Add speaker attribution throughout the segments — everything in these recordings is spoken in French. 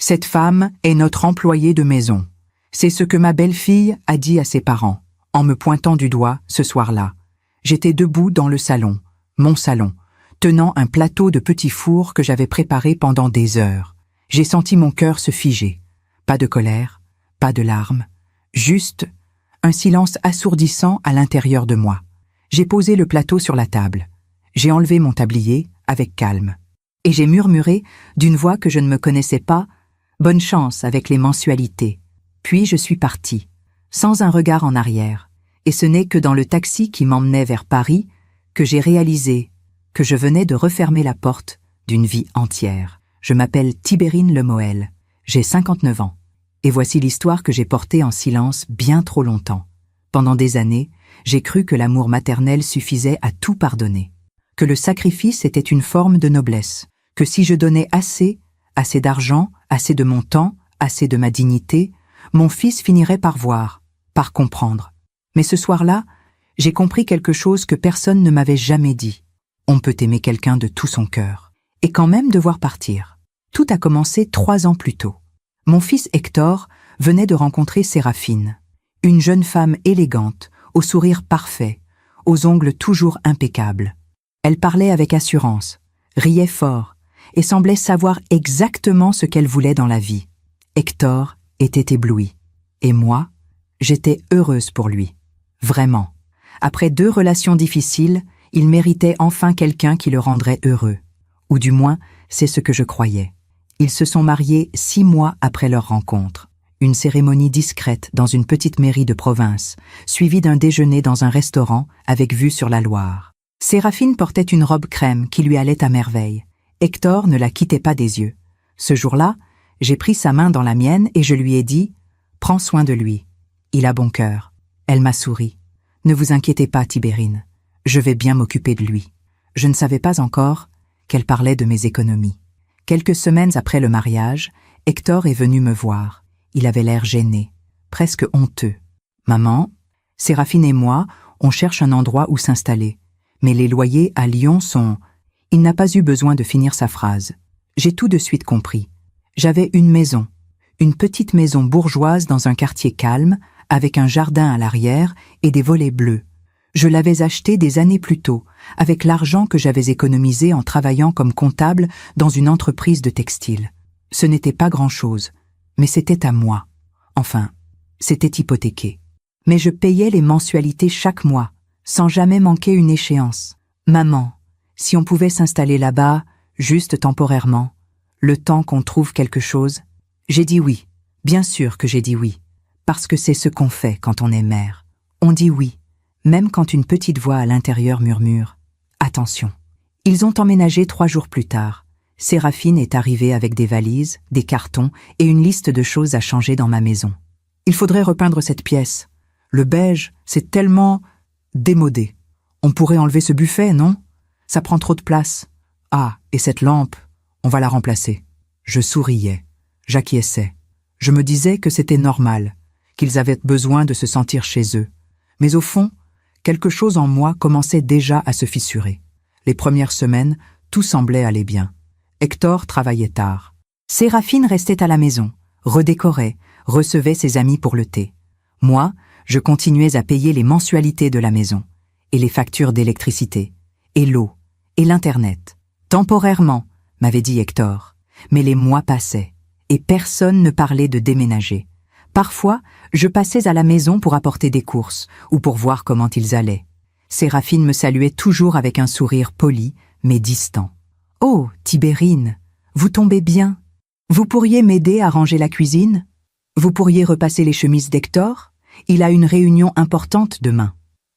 Speaker 1: Cette femme est notre employée de maison. C'est ce que ma belle-fille a dit à ses parents, en me pointant du doigt ce soir-là. J'étais debout dans le salon, mon salon, tenant un plateau de petits fours que j'avais préparé pendant des heures. J'ai senti mon cœur se figer. Pas de colère, pas de larmes, juste un silence assourdissant à l'intérieur de moi. J'ai posé le plateau sur la table. J'ai enlevé mon tablier avec calme. Et j'ai murmuré, d'une voix que je ne me connaissais pas, « Bonne chance avec les mensualités ». Puis je suis partie, sans un regard en arrière. Et ce n'est que dans le taxi qui m'emmenait vers Paris que j'ai réalisé que je venais de refermer la porte d'une vie entière. Je m'appelle Tibérine Lemoel, j'ai 59 ans. Et voici l'histoire que j'ai portée en silence bien trop longtemps. Pendant des années, j'ai cru que l'amour maternel suffisait à tout pardonner, que le sacrifice était une forme de noblesse, que si je donnais assez d'argent, assez de mon temps, assez de ma dignité, mon fils finirait par voir, par comprendre. Mais ce soir-là, j'ai compris quelque chose que personne ne m'avait jamais dit. On peut aimer quelqu'un de tout son cœur, et quand même devoir partir. Tout a commencé 3 ans plus tôt. Mon fils Hector venait de rencontrer Séraphine, une jeune femme élégante, au sourire parfait, aux ongles toujours impeccables. Elle parlait avec assurance, riait fort, et semblait savoir exactement ce qu'elle voulait dans la vie. Hector était ébloui, et moi, j'étais heureuse pour lui. Vraiment. Après 2 relations difficiles, il méritait enfin quelqu'un qui le rendrait heureux. Ou du moins, c'est ce que je croyais. Ils se sont mariés 6 mois après leur rencontre. Une cérémonie discrète dans une petite mairie de province, suivie d'un déjeuner dans un restaurant avec vue sur la Loire. Séraphine portait une robe crème qui lui allait à merveille. Hector ne la quittait pas des yeux. Ce jour-là, j'ai pris sa main dans la mienne et je lui ai dit « Prends soin de lui. Il a bon cœur. » Elle m'a souri. « Ne vous inquiétez pas, Tibérine. Je vais bien m'occuper de lui. » Je ne savais pas encore qu'elle parlait de mes économies. Quelques semaines après le mariage, Hector est venu me voir. Il avait l'air gêné, presque honteux. « Maman, Séraphine et moi, on cherche un endroit où s'installer. Mais les loyers à Lyon sont... » Il n'a pas eu besoin de finir sa phrase. J'ai tout de suite compris. J'avais une maison, une petite maison bourgeoise dans un quartier calme, avec un jardin à l'arrière et des volets bleus. Je l'avais achetée des années plus tôt, avec l'argent que j'avais économisé en travaillant comme comptable dans une entreprise de textile. Ce n'était pas grand-chose, mais c'était à moi. Enfin, c'était hypothéqué. Mais je payais les mensualités chaque mois, sans jamais manquer une échéance. Maman, si on pouvait s'installer là-bas, juste temporairement, le temps qu'on trouve quelque chose, j'ai dit oui. Bien sûr que j'ai dit oui, parce que c'est ce qu'on fait quand on est mère. On dit oui, même quand une petite voix à l'intérieur murmure « Attention ». Ils ont emménagé 3 jours plus tard. Séraphine est arrivée avec des valises, des cartons et une liste de choses à changer dans ma maison. Il faudrait repeindre cette pièce. Le beige, c'est tellement démodé. On pourrait enlever ce buffet, non ? Ça prend trop de place. Ah, et cette lampe, on va la remplacer. Je souriais, j'acquiesçais. Je me disais que c'était normal, qu'ils avaient besoin de se sentir chez eux. Mais au fond, quelque chose en moi commençait déjà à se fissurer. Les premières semaines, tout semblait aller bien. Hector travaillait tard. Séraphine restait à la maison, redécorait, recevait ses amis pour le thé. Moi, je continuais à payer les mensualités de la maison, et les factures d'électricité, et l'eau, et l'Internet. Temporairement, m'avait dit Hector, mais les mois passaient, et personne ne parlait de déménager. Parfois, je passais à la maison pour apporter des courses, ou pour voir comment ils allaient. Séraphine me saluait toujours avec un sourire poli, mais distant. « Oh, Tibérine, vous tombez bien. Vous pourriez m'aider à ranger la cuisine? Vous pourriez repasser les chemises d'Hector? Il a une réunion importante demain.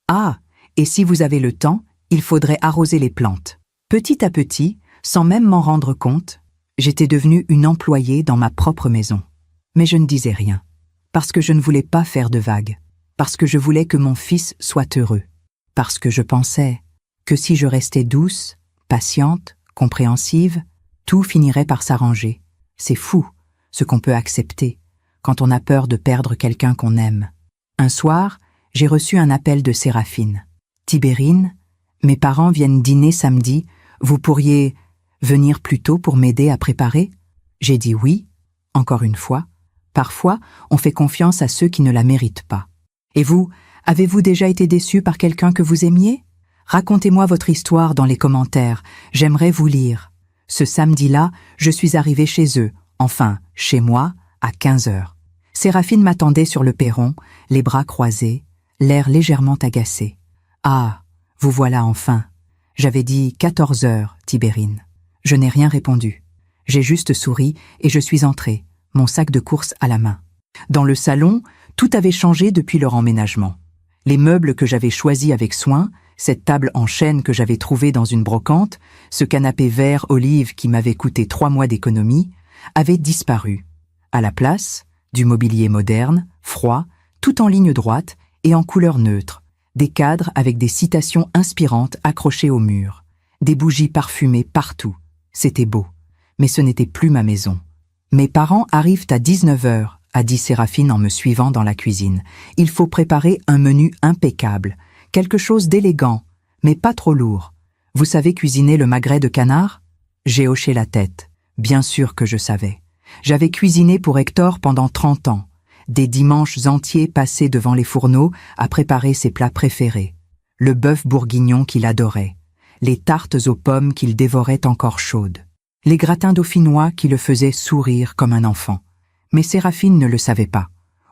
Speaker 1: Ah, et si vous avez le temps, il faudrait arroser les plantes. » Petit à petit, sans même m'en rendre compte, j'étais devenue une employée dans ma propre maison. Mais je ne disais rien, parce que je ne voulais pas faire de vagues, parce que je voulais que mon fils soit heureux, parce que je pensais que si je restais douce, patiente, compréhensive, tout finirait par s'arranger. C'est fou, ce qu'on peut accepter, quand on a peur de perdre quelqu'un qu'on aime. Un soir, j'ai reçu un appel de Séraphine. « Tibérine, mes parents viennent dîner samedi, vous pourriez venir plus tôt pour m'aider à préparer ?» J'ai dit oui. Encore une fois, parfois, on fait confiance à ceux qui ne la méritent pas. Et vous, avez-vous déjà été déçu par quelqu'un que vous aimiez? Racontez-moi votre histoire dans les commentaires, j'aimerais vous lire. Ce samedi-là, je suis arrivée chez eux, enfin, chez moi, à 15 heures. Séraphine m'attendait sur le perron, les bras croisés, l'air légèrement agacé. « Ah, vous voilà enfin. J'avais dit 14 heures, Tibérine. » Je n'ai rien répondu. J'ai juste souri et je suis entrée, mon sac de course à la main. Dans le salon, tout avait changé depuis leur emménagement. Les meubles que j'avais choisis avec soin, cette table en chêne que j'avais trouvée dans une brocante, ce canapé vert olive qui m'avait coûté 3 mois d'économie, avaient disparu. À la place, du mobilier moderne, froid, tout en ligne droite et en couleur neutre, des cadres avec des citations inspirantes accrochées au mur, des bougies parfumées partout. C'était beau, mais ce n'était plus ma maison. « Mes parents arrivent à 19 heures, a dit Séraphine en me suivant dans la cuisine. Il faut préparer un menu impeccable, quelque chose d'élégant, mais pas trop lourd. Vous savez cuisiner le magret de canard? J'ai hoché la tête. Bien sûr que je savais. J'avais cuisiné pour Hector pendant 30 ans. Des dimanches entiers passés devant les fourneaux à préparer ses plats préférés. Le bœuf bourguignon qu'il adorait. Les tartes aux pommes qu'il dévorait encore chaudes. Les gratins dauphinois qui le faisaient sourire comme un enfant. Mais Séraphine ne le savait pas.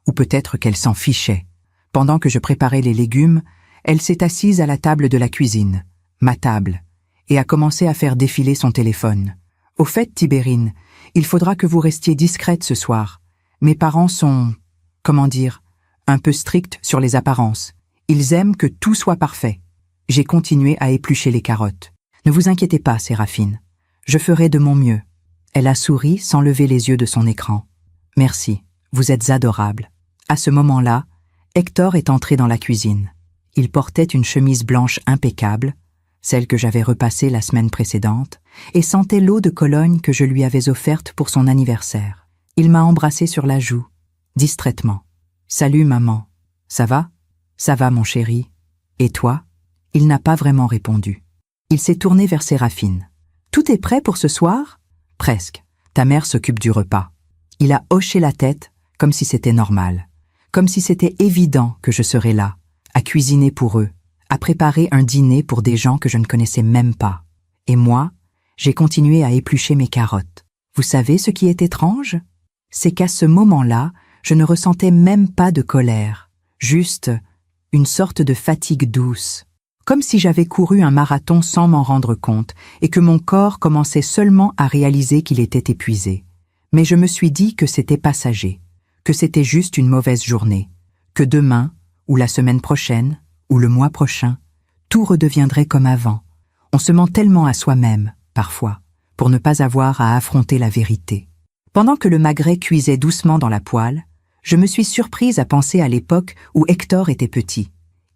Speaker 1: Ou peut-être qu'elle s'en fichait. Pendant que je préparais les légumes, elle s'est assise à la table de la cuisine, ma table, et a commencé à faire défiler son téléphone. « Au fait, Tibérine, il faudra que vous restiez discrète ce soir. Mes parents sont, comment dire, un peu stricts sur les apparences. Ils aiment que tout soit parfait. » J'ai continué à éplucher les carottes. « Ne vous inquiétez pas, Séraphine. Je ferai de mon mieux. » Elle a souri sans lever les yeux de son écran. « Merci, vous êtes adorable. » À ce moment-là, Hector est entré dans la cuisine. Il portait une chemise blanche impeccable, celle que j'avais repassée la semaine précédente, et sentait l'eau de Cologne que je lui avais offerte pour son anniversaire. Il m'a embrassée sur la joue, distraitement. « Salut, maman. Ça va? »« Ça va, mon chéri. Et toi ?» Il n'a pas vraiment répondu. Il s'est tourné vers Séraphine. « Tout est prêt pour ce soir ?»« Presque. Ta mère s'occupe du repas. » Il a hoché la tête, comme si c'était normal. Comme si c'était évident que je serais là, à cuisiner pour eux, à préparer un dîner pour des gens que je ne connaissais même pas. Et moi, j'ai continué à éplucher mes carottes. Vous savez ce qui est étrange? C'est qu'à ce moment-là, je ne ressentais même pas de colère, juste une sorte de fatigue douce, comme si j'avais couru un marathon sans m'en rendre compte et que mon corps commençait seulement à réaliser qu'il était épuisé. Mais je me suis dit que c'était passager, que c'était juste une mauvaise journée, que demain, ou la semaine prochaine, ou le mois prochain, tout redeviendrait comme avant. On se ment tellement à soi-même, parfois, pour ne pas avoir à affronter la vérité. Pendant que le magret cuisait doucement dans la poêle, je me suis surprise à penser à l'époque où Hector était petit.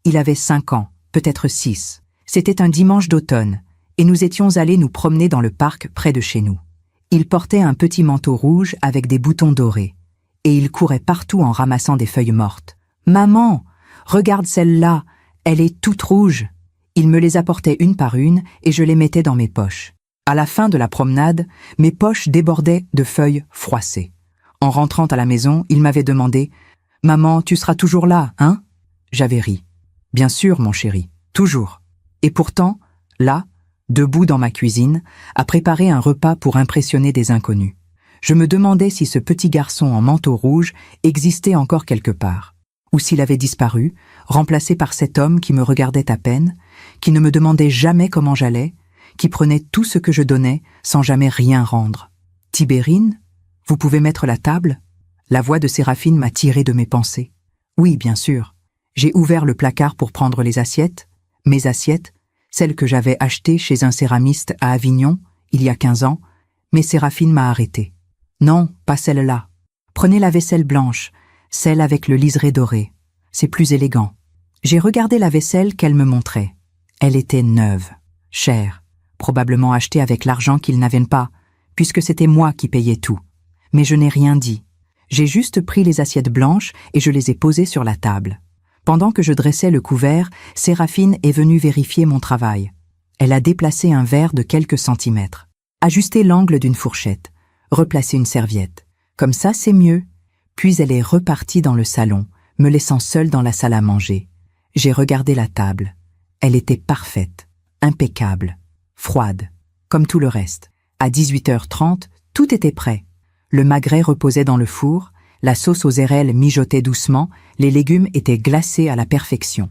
Speaker 1: Il avait 5 ans, peut-être 6. C'était un dimanche d'automne, et nous étions allés nous promener dans le parc près de chez nous. Il portait un petit manteau rouge avec des boutons dorés, et il courait partout en ramassant des feuilles mortes. « Maman, regarde celle-là, elle est toute rouge !» Il me les apportait une par une et je les mettais dans mes poches. À la fin de la promenade, mes poches débordaient de feuilles froissées. En rentrant à la maison, il m'avait demandé « Maman, tu seras toujours là, hein ?» J'avais ri. « Bien sûr, mon chéri, toujours. » Et pourtant, là, debout dans ma cuisine, à préparer un repas pour impressionner des inconnus. Je me demandais si ce petit garçon en manteau rouge existait encore quelque part, ou s'il avait disparu, remplacé par cet homme qui me regardait à peine, qui ne me demandait jamais comment j'allais, qui prenait tout ce que je donnais sans jamais rien rendre. « Tibérine, vous pouvez mettre la table ?» La voix de Séraphine m'a tiré de mes pensées. Oui, bien sûr. J'ai ouvert le placard pour prendre les assiettes, mes assiettes, celles que j'avais achetées chez un céramiste à Avignon, il y a 15 ans, mais Séraphine m'a arrêté. Non, pas celle-là. Prenez la vaisselle blanche, celle avec le liseré doré. C'est plus élégant. J'ai regardé la vaisselle qu'elle me montrait. Elle était neuve, chère, probablement achetée avec l'argent qu'ils n'avaient pas, puisque c'était moi qui payais tout. Mais je n'ai rien dit. J'ai juste pris les assiettes blanches et je les ai posées sur la table. Pendant que je dressais le couvert, Séraphine est venue vérifier mon travail. Elle a déplacé un verre de quelques centimètres, ajusté l'angle d'une fourchette, replacé une serviette, Comme ça, c'est mieux. Puis elle est repartie dans le salon, me laissant seule dans la salle à manger. J'ai regardé la table. Elle était parfaite, impeccable, froide, comme tout le reste. À 18h30, tout était prêt. Le magret reposait dans le four, la sauce aux érelles mijotait doucement, les légumes étaient glacés à la perfection.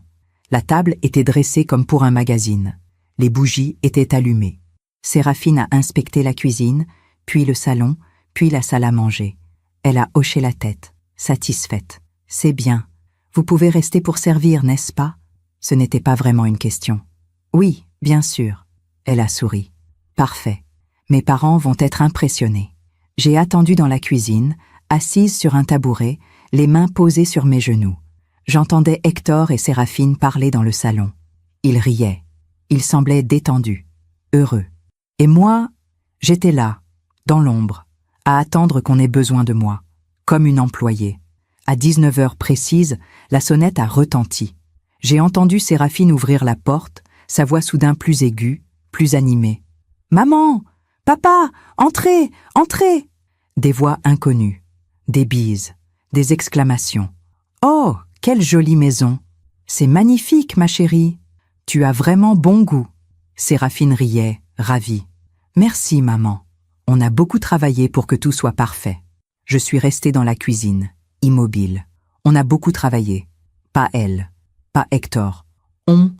Speaker 1: La table était dressée comme pour un magazine. Les bougies étaient allumées. Séraphine a inspecté la cuisine, puis le salon, puis la salle à manger. Elle a hoché la tête, satisfaite. « C'est bien. Vous pouvez rester pour servir, n'est-ce pas ?» Ce n'était pas vraiment une question. « Oui, bien sûr. » Elle a souri. « Parfait. Mes parents vont être impressionnés. » J'ai attendu dans la cuisine, assise sur un tabouret, les mains posées sur mes genoux. J'entendais Hector et Séraphine parler dans le salon. Ils riaient. Ils semblaient détendus, heureux. Et moi, j'étais là, dans l'ombre, à attendre qu'on ait besoin de moi, comme une employée. À 19h précise, la sonnette a retenti. J'ai entendu Séraphine ouvrir la porte, sa voix soudain plus aiguë, plus animée. « Maman! Papa! Entrez! Entrez !» Des voix inconnues, des bises, des exclamations. « Oh, quelle jolie maison! C'est magnifique, ma chérie! Tu as vraiment bon goût! » Séraphine riait, ravie. « Merci, maman. On a beaucoup travaillé pour que tout soit parfait. » Je suis restée dans la cuisine, immobile. On a beaucoup travaillé. Pas elle, pas Hector. On,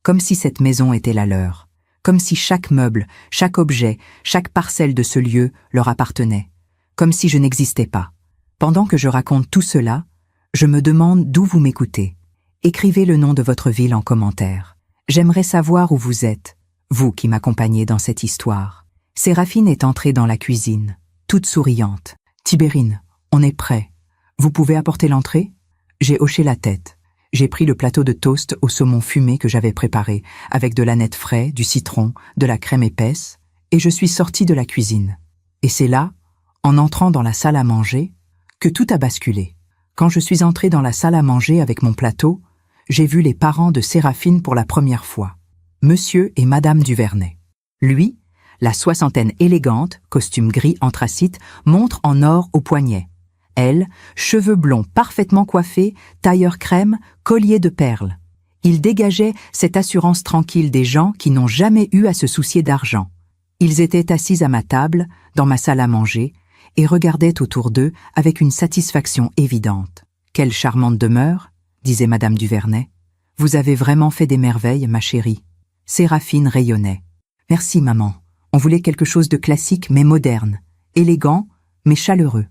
Speaker 1: comme si cette maison était la leur. Comme si chaque meuble, chaque objet, chaque parcelle de ce lieu leur appartenait. Comme si je n'existais pas. Pendant que je raconte tout cela, je me demande d'où vous m'écoutez. Écrivez le nom de votre ville en commentaire. J'aimerais savoir où vous êtes, vous qui m'accompagnez dans cette histoire. Séraphine est entrée dans la cuisine, toute souriante. « Tibérine, on est prêt. Vous pouvez apporter l'entrée ?» J'ai hoché la tête. J'ai pris le plateau de toast au saumon fumé que j'avais préparé, avec de l'aneth frais, du citron, de la crème épaisse, et je suis sortie de la cuisine. Et c'est là, en entrant dans la salle à manger, que tout a basculé. Quand je suis entrée dans la salle à manger avec mon plateau, j'ai vu les parents de Séraphine pour la première fois, Monsieur et Madame Duvernay. Lui, la soixantaine élégante, costume gris anthracite, montre en or au poignet. Elle, cheveux blonds parfaitement coiffés, tailleur crème, collier de perles. Il dégageait cette assurance tranquille des gens qui n'ont jamais eu à se soucier d'argent. Ils étaient assis à ma table, dans ma salle à manger, et regardaient autour d'eux avec une satisfaction évidente. « Quelle charmante demeure !» disait Madame Duvernay. « Vous avez vraiment fait des merveilles, ma chérie. » Séraphine rayonnait. « Merci, maman. On voulait quelque chose de classique mais moderne, élégant mais chaleureux. »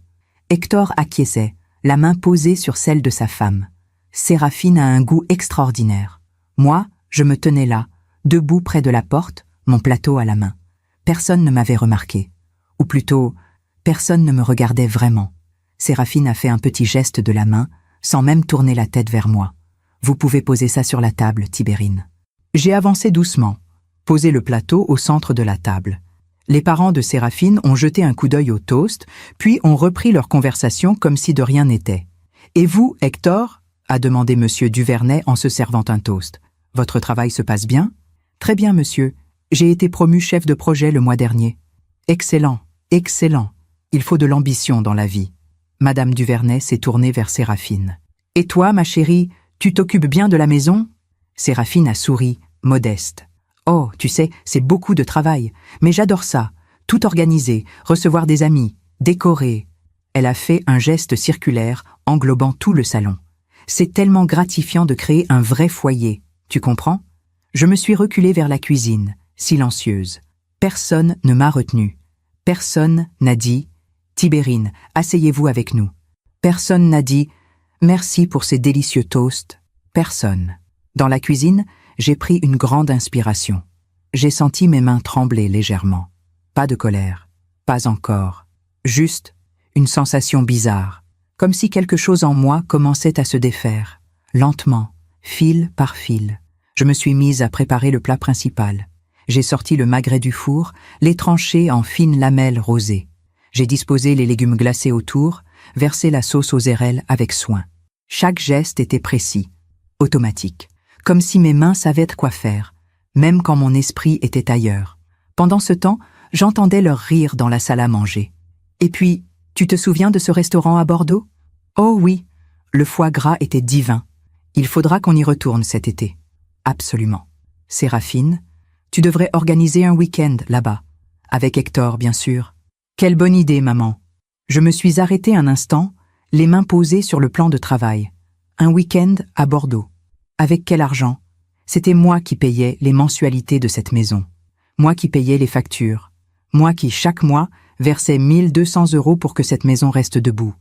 Speaker 1: Hector acquiesçait, la main posée sur celle de sa femme. Séraphine a un goût extraordinaire. Moi, je me tenais là, debout près de la porte, mon plateau à la main. Personne ne m'avait remarqué. Ou plutôt, personne ne me regardait vraiment. Séraphine a fait un petit geste de la main, sans même tourner la tête vers moi. « Vous pouvez poser ça sur la table, Tibérine. » J'ai avancé doucement, posé le plateau au centre de la table. Les parents de Séraphine ont jeté un coup d'œil au toast, puis ont repris leur conversation comme si de rien n'était. « Et vous, Hector ?» a demandé Monsieur Duvernay en se servant un toast. « Votre travail se passe bien ?»« Très bien, monsieur. J'ai été promu chef de projet le mois dernier. »« Excellent, excellent. Il faut de l'ambition dans la vie. » Madame Duvernay s'est tournée vers Séraphine. « Et toi, ma chérie, tu t'occupes bien de la maison ?» Séraphine a souri, modeste. « Oh, tu sais, c'est beaucoup de travail, mais j'adore ça. Tout organiser, recevoir des amis, décorer. » Elle a fait un geste circulaire englobant tout le salon. « C'est tellement gratifiant de créer un vrai foyer, tu comprends ?» Je me suis reculée vers la cuisine, silencieuse. Personne ne m'a retenue. Personne n'a dit « Tibérine, asseyez-vous avec nous. » Personne n'a dit « Merci pour ces délicieux toasts. » Personne. Dans la cuisine, j'ai pris une grande inspiration. J'ai senti mes mains trembler légèrement. Pas de colère, pas encore. Juste une sensation bizarre, comme si quelque chose en moi commençait à se défaire. Lentement, fil par fil. Je me suis mise à préparer le plat principal. J'ai sorti le magret du four, les tranché en fines lamelles rosées. J'ai disposé les légumes glacés autour, versé la sauce aux érelles avec soin. Chaque geste était précis, automatique, comme si mes mains savaient quoi faire, même quand mon esprit était ailleurs. Pendant ce temps, j'entendais leur rire dans la salle à manger. Et puis, Tu te souviens de ce restaurant à Bordeaux? Oh oui, le foie gras était divin. Il faudra qu'on y retourne cet été. Absolument. Séraphine, tu devrais organiser un week-end là-bas. Avec Hector, bien sûr. Quelle bonne idée, maman. Je me suis arrêtée un instant, les mains posées sur le plan de travail. Un week-end à Bordeaux. Avec quel argent? C'était moi qui payais les mensualités de cette maison. Moi qui payais les factures. Moi qui, chaque mois, versais 1200 € pour que cette maison reste debout.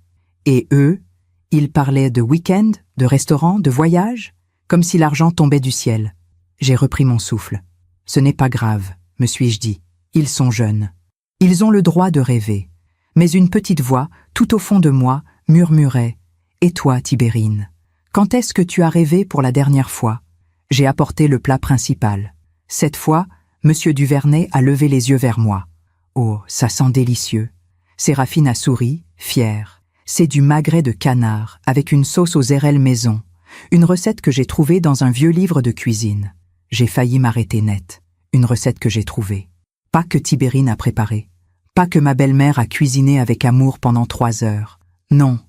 Speaker 1: Et eux, ils parlaient de week-end, de restaurant, de voyage, comme si l'argent tombait du ciel. J'ai repris mon souffle. Ce n'est pas grave, me suis-je dit. Ils sont jeunes. Ils ont le droit de rêver. Mais une petite voix, tout au fond de moi, murmurait « Et toi, Tibérine, quand est-ce que tu as rêvé pour la dernière fois ?» J'ai apporté le plat principal. Cette fois, Monsieur Duvernay a levé les yeux vers moi. Oh, ça sent délicieux. Séraphine a souri, fière. C'est du magret de canard avec une sauce aux érelles maison, une recette que j'ai trouvée dans un vieux livre de cuisine. J'ai failli m'arrêter net. Une recette que j'ai trouvée. Pas que Tibérine a préparée. Pas que ma belle-mère a cuisiné avec amour pendant 3 heures. Non,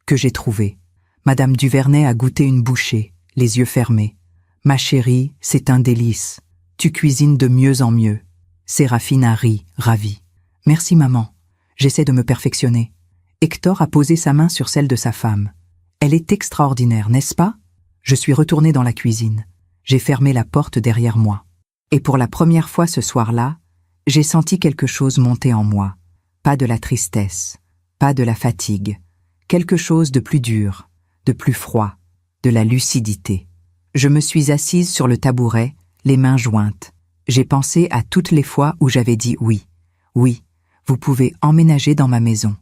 Speaker 1: que j'ai trouvée. Madame Duvernay a goûté une bouchée, les yeux fermés. Ma chérie, c'est un délice. Tu cuisines de mieux en mieux. Séraphine a ri, ravie. Merci maman. J'essaie de me perfectionner. Hector a posé sa main sur celle de sa femme. Elle est extraordinaire, n'est-ce pas? Je suis retournée dans la cuisine. J'ai fermé la porte derrière moi. Et pour la première fois ce soir-là, j'ai senti quelque chose monter en moi. Pas de la tristesse, pas de la fatigue. Quelque chose de plus dur, de plus froid, de la lucidité. Je me suis assise sur le tabouret, les mains jointes. J'ai pensé à toutes les fois où j'avais dit oui. Oui, vous pouvez emménager dans ma maison.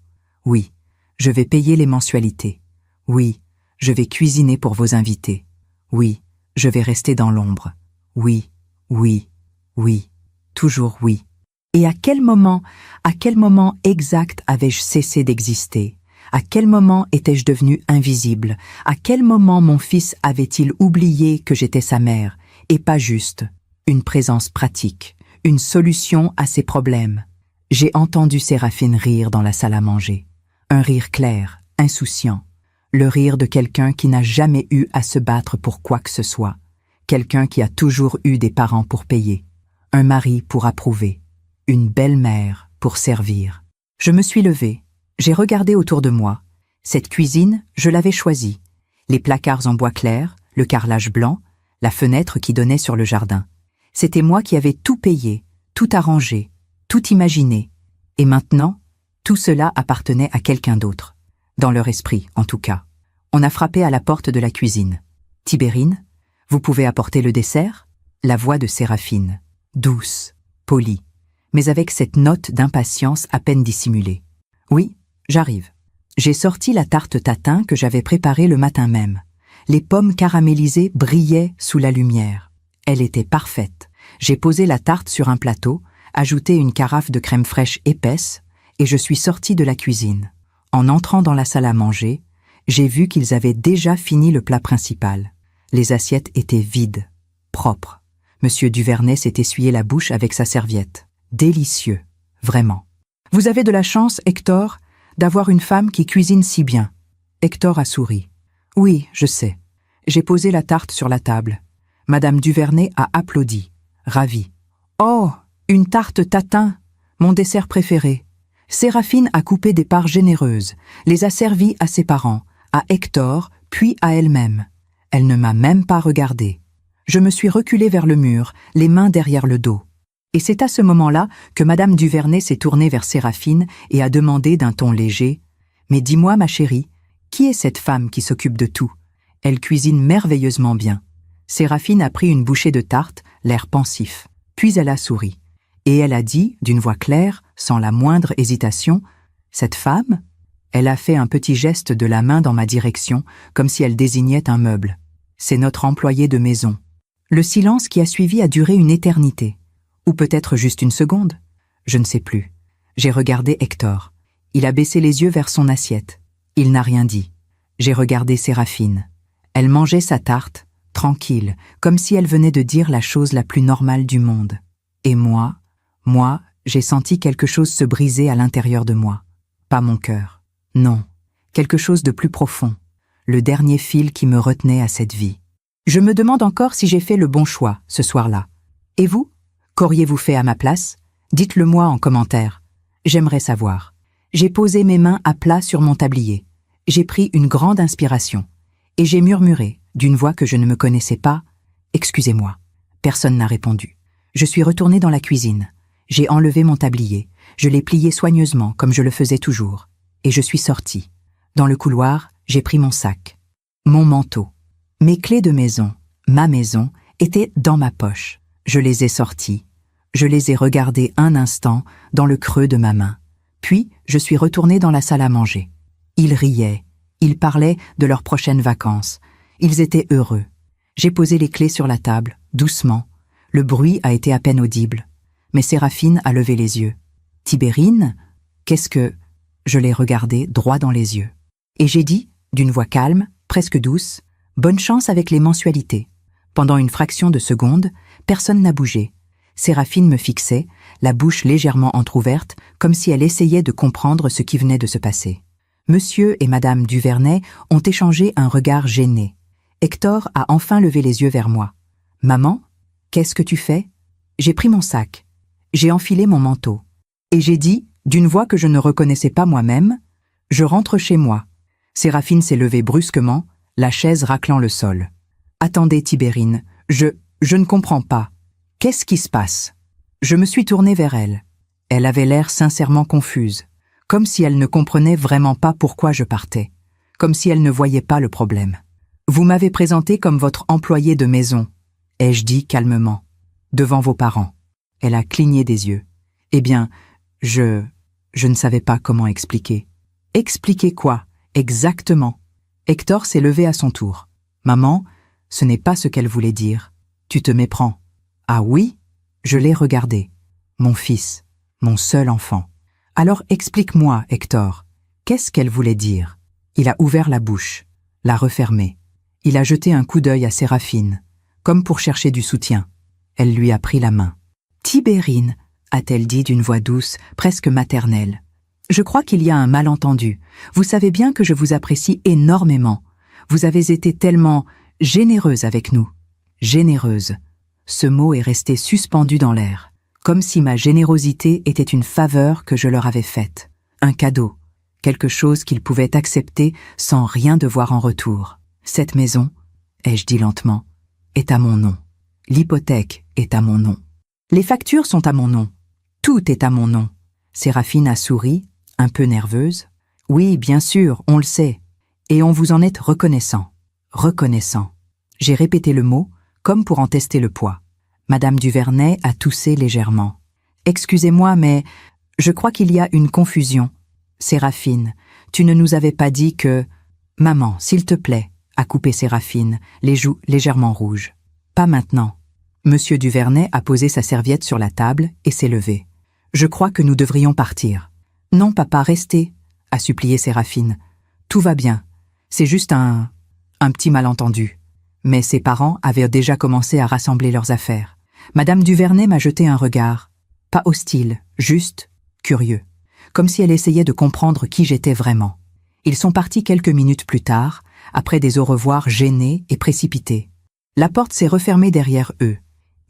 Speaker 1: Oui, je vais payer les mensualités. Oui, je vais cuisiner pour vos invités. Oui, je vais rester dans l'ombre. Oui, oui, oui, toujours oui. Et à quel moment exact avais-je cessé d'exister? À quel moment étais-je devenue invisible? À quel moment mon fils avait-il oublié que j'étais sa mère, et pas juste une présence pratique, une solution à ses problèmes? J'ai entendu Séraphine rire dans la salle à manger. Un rire clair, insouciant. Le rire de quelqu'un qui n'a jamais eu à se battre pour quoi que ce soit. Quelqu'un qui a toujours eu des parents pour payer. Un mari pour approuver. Une belle-mère pour servir. Je me suis levée. J'ai regardé autour de moi. Cette cuisine, je l'avais choisie. Les placards en bois clair, le carrelage blanc, la fenêtre qui donnait sur le jardin. C'était moi qui avais tout payé, tout arrangé, tout imaginé. Et maintenant, tout cela appartenait à quelqu'un d'autre. Dans leur esprit, en tout cas. On a frappé à la porte de la cuisine. « Tibérine, vous pouvez apporter le dessert ?» La voix de Séraphine, douce, polie, mais avec cette note d'impatience à peine dissimulée. « Oui, j'arrive. » J'ai sorti la tarte tatin que j'avais préparée le matin même. Les pommes caramélisées brillaient sous la lumière. Elle était parfaite. J'ai posé la tarte sur un plateau, ajouté une carafe de crème fraîche épaisse, et je suis sortie de la cuisine. En entrant dans la salle à manger, j'ai vu qu'ils avaient déjà fini le plat principal. Les assiettes étaient vides, propres. Monsieur Duvernay s'est essuyé la bouche avec sa serviette. Délicieux, vraiment. « Vous avez de la chance, Hector, d'avoir une femme qui cuisine si bien. » Hector a souri. « Oui, je sais. » J'ai posé la tarte sur la table. Madame Duvernay a applaudi, ravie. « Oh, une tarte tatin, mon dessert préféré. » Séraphine a coupé des parts généreuses, les a servies à ses parents, à Hector, puis à elle-même. Elle ne m'a même pas regardée. Je me suis reculée vers le mur, les mains derrière le dos. Et c'est à ce moment-là que Madame Duvernay s'est tournée vers Séraphine et a demandé d'un ton léger « Mais dis-moi, ma chérie, qui est cette femme qui s'occupe de tout? Elle cuisine merveilleusement bien. » Séraphine a pris une bouchée de tarte, l'air pensif. Puis elle a souri. Et elle a dit, d'une voix claire, sans la moindre hésitation, « Cette femme ?» Elle a fait un petit geste de la main dans ma direction, comme si elle désignait un meuble. « C'est notre employée de maison. » Le silence qui a suivi a duré une éternité. Ou peut-être juste une seconde. Je ne sais plus. J'ai regardé Hector. Il a baissé les yeux vers son assiette. Il n'a rien dit. J'ai regardé Séraphine. Elle mangeait sa tarte, tranquille, comme si elle venait de dire la chose la plus normale du monde. Et moi, j'ai senti quelque chose se briser à l'intérieur de moi. Pas mon cœur. Non, quelque chose de plus profond. Le dernier fil qui me retenait à cette vie. Je me demande encore si j'ai fait le bon choix, ce soir-là. Et vous? Qu'auriez-vous fait à ma place? Dites-le-moi en commentaire. J'aimerais savoir. J'ai posé mes mains à plat sur mon tablier. J'ai pris une grande inspiration. Et j'ai murmuré, d'une voix que je ne me connaissais pas, « Excusez-moi ». Personne n'a répondu. Je suis retournée dans la cuisine. J'ai enlevé mon tablier. Je l'ai plié soigneusement, comme je le faisais toujours. Et je suis sortie. Dans le couloir, j'ai pris mon sac. Mon manteau. Mes clés de maison, ma maison, étaient dans ma poche. Je les ai sorties. Je les ai regardées un instant dans le creux de ma main. Puis, je suis retournée dans la salle à manger. Ils riaient. Ils parlaient de leurs prochaines vacances. Ils étaient heureux. J'ai posé les clés sur la table, doucement. Le bruit a été à peine audible. Mais Séraphine a levé les yeux. « Tibérine, qu'est-ce que… » Je l'ai regardée droit dans les yeux. Et j'ai dit, d'une voix calme, presque douce, « Bonne chance avec les mensualités. » Pendant une fraction de seconde, personne n'a bougé. Séraphine me fixait, la bouche légèrement entr'ouverte, comme si elle essayait de comprendre ce qui venait de se passer. Monsieur et Madame Duvernay ont échangé un regard gêné. Hector a enfin levé les yeux vers moi. « Maman, qu'est-ce que tu fais ?» J'ai pris mon sac. J'ai enfilé mon manteau. Et j'ai dit, d'une voix que je ne reconnaissais pas moi-même, « Je rentre chez moi. » Séraphine s'est levée brusquement, la chaise raclant le sol. « Attendez, Tibérine, je ne comprends pas. Qu'est-ce qui se passe ?» Je me suis tournée vers elle. Elle avait l'air sincèrement confuse, comme si elle ne comprenait vraiment pas pourquoi je partais, comme si elle ne voyait pas le problème. « Vous m'avez présenté comme votre employé de maison, » ai-je dit calmement, « devant vos parents. » Elle a cligné des yeux. « Eh bien, je ne savais pas comment expliquer. »« Expliquer quoi, exactement ?» Hector s'est levé à son tour. « Maman, ce n'est pas ce qu'elle voulait dire. Tu te méprends. »« Ah oui ?» Je l'ai regardé. Mon fils, mon seul enfant. « Alors explique-moi, Hector. Qu'est-ce qu'elle voulait dire ?» Il a ouvert la bouche, l'a refermée. Il a jeté un coup d'œil à Séraphine, comme pour chercher du soutien. Elle lui a pris la main. « Tibérine » a-t-elle dit d'une voix douce, presque maternelle. « Je crois qu'il y a un malentendu. Vous savez bien que je vous apprécie énormément. Vous avez été tellement généreuse avec nous. » Généreuse. Ce mot est resté suspendu dans l'air, comme si ma générosité était une faveur que je leur avais faite. Un cadeau. Quelque chose qu'ils pouvaient accepter sans rien devoir en retour. Cette maison, ai-je dit lentement, est à mon nom. L'hypothèque est à mon nom. Les factures sont à mon nom. Tout est à mon nom. Séraphine a souri, un peu nerveuse. Oui, bien sûr, on le sait. Et on vous en est reconnaissant. Reconnaissant. J'ai répété le mot, comme pour en tester le poids. Madame Duvernay a toussé légèrement. Excusez-moi, mais je crois qu'il y a une confusion. Séraphine, tu ne nous avais pas dit que… Maman, s'il te plaît, a coupé Séraphine, les joues légèrement rouges. Pas maintenant. Monsieur Duvernay a posé sa serviette sur la table et s'est levé. Je crois que nous devrions partir. Non, papa, restez, a supplié Séraphine. Tout va bien. C'est juste un petit malentendu. Mais ses parents avaient déjà commencé à rassembler leurs affaires. Madame Duvernay m'a jeté un regard. Pas hostile, juste curieux. Comme si elle essayait de comprendre qui j'étais vraiment. Ils sont partis quelques minutes plus tard, après des au revoir gênés et précipités. La porte s'est refermée derrière eux,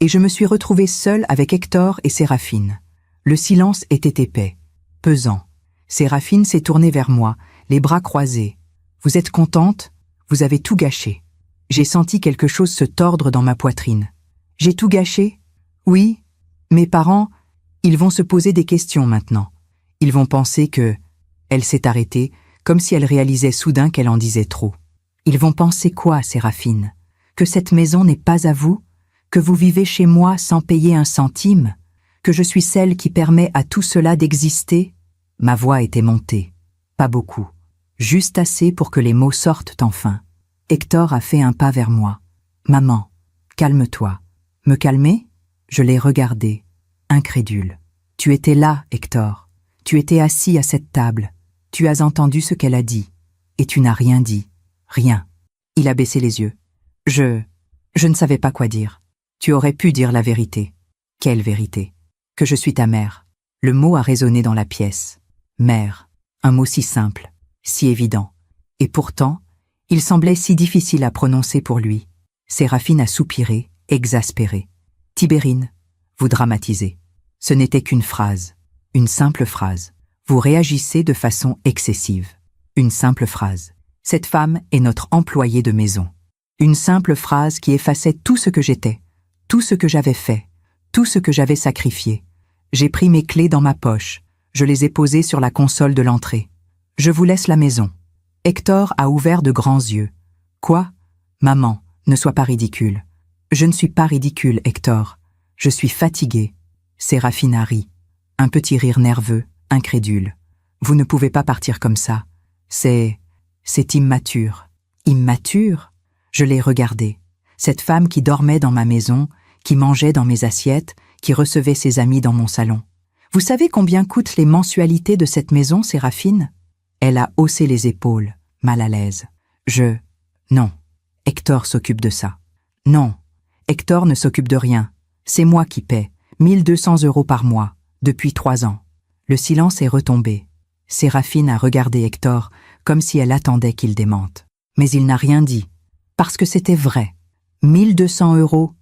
Speaker 1: et je me suis retrouvée seule avec Hector et Séraphine. Le silence était épais, pesant. Séraphine s'est tournée vers moi, les bras croisés. « Vous êtes contente? Vous avez tout gâché. » J'ai senti quelque chose se tordre dans ma poitrine. « J'ai tout gâché? Oui. Mes parents, ils vont se poser des questions maintenant. Ils vont penser que… » Elle s'est arrêtée, comme si elle réalisait soudain qu'elle en disait trop. « Ils vont penser quoi, Séraphine? Que cette maison n'est pas à vous? Que vous vivez chez moi sans payer un centime? Que je suis celle qui permet à tout cela d'exister ?» Ma voix était montée. Pas beaucoup. Juste assez pour que les mots sortent enfin. Hector a fait un pas vers moi. « Maman, calme-toi. » Me calmer? Je l'ai regardé, incrédule. « Tu étais là, Hector. Tu étais assis à cette table. Tu as entendu ce qu'elle a dit. Et tu n'as rien dit. Rien. » Il a baissé les yeux. Je ne savais pas quoi dire. Tu aurais pu dire la vérité. Quelle vérité? Que je suis ta mère. Le mot a résonné dans la pièce. Mère. Un mot si simple. Si évident. Et pourtant, il semblait si difficile à prononcer pour lui. Séraphine a soupiré, exaspérée. « Tibérine, vous dramatisez. Ce n'était qu'une phrase, une simple phrase. Vous réagissez de façon excessive. Une simple phrase. Cette femme est notre employée de maison. Une simple phrase qui effaçait tout ce que j'étais, tout ce que j'avais fait, tout ce que j'avais sacrifié. J'ai pris mes clés dans ma poche, je les ai posées sur la console de l'entrée. Je vous laisse la maison. » Hector a ouvert de grands yeux. « Quoi ? Maman, ne sois pas ridicule. » « Je ne suis pas ridicule, Hector. Je suis fatiguée. » Séraphine a ri. Un petit rire nerveux, incrédule. « Vous ne pouvez pas partir comme ça. C'est immature. » « Immature ?» Je l'ai regardée. Cette femme qui dormait dans ma maison, qui mangeait dans mes assiettes, qui recevait ses amis dans mon salon. « Vous savez combien coûtent les mensualités de cette maison, Séraphine ?» Elle a haussé les épaules, mal à l'aise. « Non. Hector s'occupe de ça. »« Non. Hector ne s'occupe de rien. C'est moi qui paie, 1200 € par mois, depuis 3 ans. » Le silence est retombé. Séraphine a regardé Hector comme si elle attendait qu'il démente. Mais il n'a rien dit, parce que c'était vrai. 1200 €,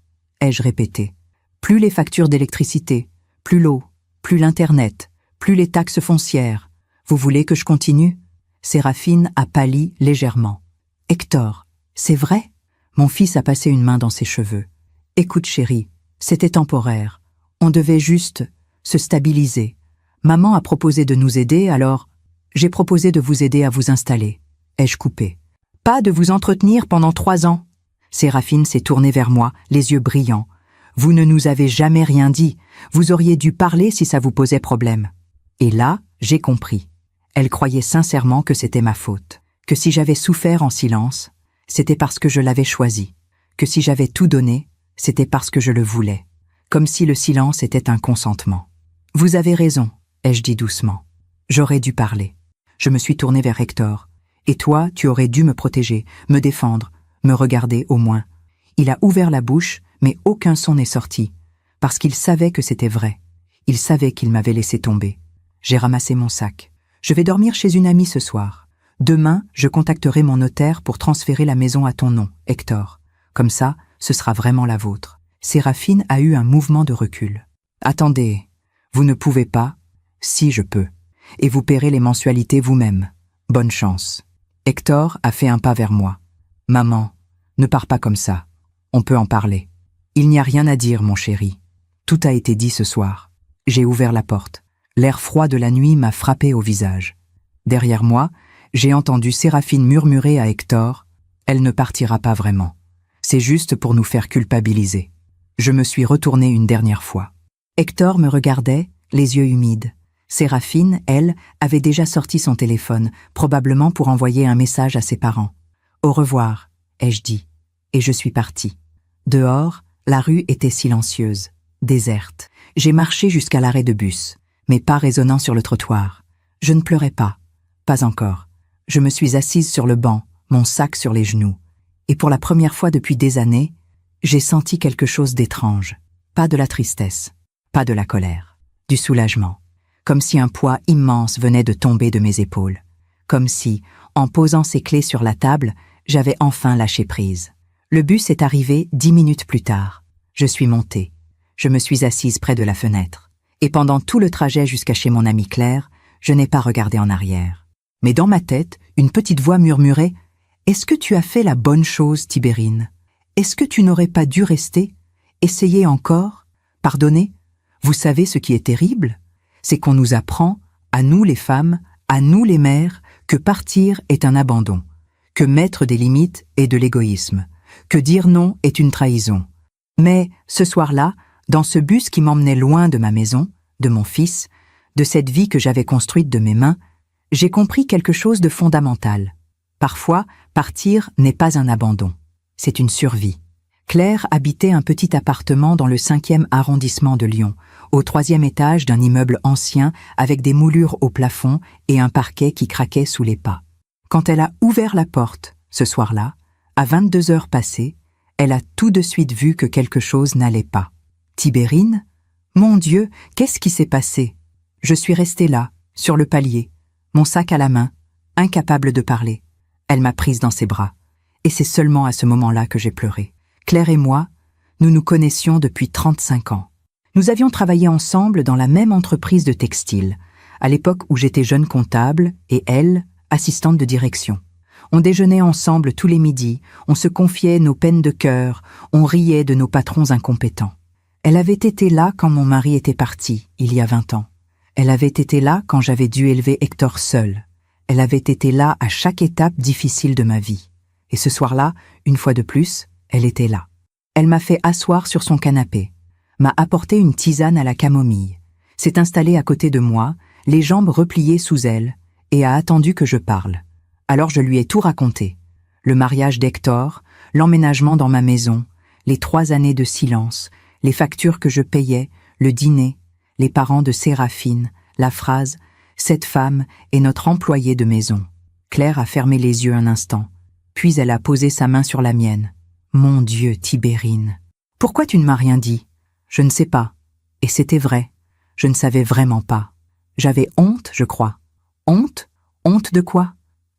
Speaker 1: ai-je répété. Plus les factures d'électricité, plus l'eau, plus l'Internet, plus les taxes foncières. Vous voulez que je continue ? Séraphine a pâli légèrement. « Hector, c'est vrai ?» Mon fils a passé une main dans ses cheveux. « Écoute chérie, c'était temporaire. On devait juste se stabiliser. Maman a proposé de nous aider, alors j'ai proposé de vous aider à vous installer. » Ai-je coupé. « Pas de vous entretenir pendant 3 ans. » Séraphine s'est tournée vers moi, les yeux brillants. « Vous ne nous avez jamais rien dit. Vous auriez dû parler si ça vous posait problème. » Et là, j'ai compris. Elle croyait sincèrement que c'était ma faute, que si j'avais souffert en silence, c'était parce que je l'avais choisi, que si j'avais tout donné, c'était parce que je le voulais, comme si le silence était un consentement. « Vous avez raison, » ai-je dit doucement. « J'aurais dû parler. » Je me suis tournée vers Hector. « Et toi, tu aurais dû me protéger, me défendre, me regarder au moins. » Il a ouvert la bouche, mais aucun son n'est sorti, parce qu'il savait que c'était vrai. Il savait qu'il m'avait laissé tomber. J'ai ramassé mon sac. Je vais dormir chez une amie ce soir. Demain, je contacterai mon notaire pour transférer la maison à ton nom, Hector. Comme ça, ce sera vraiment la vôtre. Séraphine a eu un mouvement de recul. Attendez, vous ne pouvez pas ? Si, je peux. Et vous paierez les mensualités vous-même. Bonne chance. Hector a fait un pas vers moi. Maman, ne pars pas comme ça. On peut en parler. Il n'y a rien à dire, mon chéri. Tout a été dit ce soir. J'ai ouvert la porte. L'air froid de la nuit m'a frappé au visage. Derrière moi, j'ai entendu Séraphine murmurer à Hector « Elle ne partira pas vraiment. C'est juste pour nous faire culpabiliser. » Je me suis retourné une dernière fois. Hector me regardait, les yeux humides. Séraphine, elle, avait déjà sorti son téléphone, probablement pour envoyer un message à ses parents. « Au revoir », ai-je dit, et je suis partie. Dehors, la rue était silencieuse, déserte. J'ai marché jusqu'à l'arrêt de bus, mes pas résonnant sur le trottoir. Je ne pleurais pas encore. Je me suis assise sur le banc, mon sac sur les genoux. Et pour la première fois depuis des années, j'ai senti quelque chose d'étrange. Pas de la tristesse, pas de la colère, du soulagement. Comme si un poids immense venait de tomber de mes épaules. Comme si, en posant ses clés sur la table, j'avais enfin lâché prise. Le bus est arrivé 10 minutes plus tard. Je suis montée. Je me suis assise près de la fenêtre. Et pendant tout le trajet jusqu'à chez mon amie Claire, je n'ai pas regardé en arrière. Mais dans ma tête, une petite voix murmurait « Est-ce que tu as fait la bonne chose, Tibérine ? Est-ce que tu n'aurais pas dû rester ? Essayer encore ? Pardonner ? Vous savez ce qui est terrible ? C'est qu'on nous apprend, à nous les femmes, à nous les mères, que partir est un abandon, que mettre des limites est de l'égoïsme, que dire non est une trahison. Mais ce soir-là, dans ce bus qui m'emmenait loin de ma maison, de mon fils, de cette vie que j'avais construite de mes mains, j'ai compris quelque chose de fondamental. Parfois, partir n'est pas un abandon, c'est une survie. Claire habitait un petit appartement dans le 5e arrondissement de Lyon, au 3e étage d'un immeuble ancien avec des moulures au plafond et un parquet qui craquait sous les pas. Quand elle a ouvert la porte, ce soir-là, à 22 heures passées, elle a tout de suite vu que quelque chose n'allait pas. Tibérine ? Mon Dieu, qu'est-ce qui s'est passé ? Je suis restée là, sur le palier, mon sac à la main, incapable de parler. Elle m'a prise dans ses bras. Et c'est seulement à ce moment-là que j'ai pleuré. Claire et moi, nous nous connaissions depuis 35 ans. Nous avions travaillé ensemble dans la même entreprise de textile, à l'époque où j'étais jeune comptable et elle, assistante de direction. On déjeunait ensemble tous les midis, on se confiait nos peines de cœur, on riait de nos patrons incompétents. Elle avait été là quand mon mari était parti, il y a 20 ans. Elle avait été là quand j'avais dû élever Hector seul. Elle avait été là à chaque étape difficile de ma vie. Et ce soir-là, une fois de plus, elle était là. Elle m'a fait asseoir sur son canapé, m'a apporté une tisane à la camomille, s'est installée à côté de moi, les jambes repliées sous elle, et a attendu que je parle. Alors je lui ai tout raconté. Le mariage d'Hector, l'emménagement dans ma maison, les 3 années de silence, les factures que je payais, le dîner, les parents de Séraphine, la phrase « Cette femme est notre employée de maison ». Claire a fermé les yeux un instant, puis elle a posé sa main sur la mienne. « Mon Dieu, Tibérine, pourquoi tu ne m'as rien dit ?»« Je ne sais pas. » Et c'était vrai. Je ne savais vraiment pas. J'avais honte, je crois. Honte? Honte de quoi?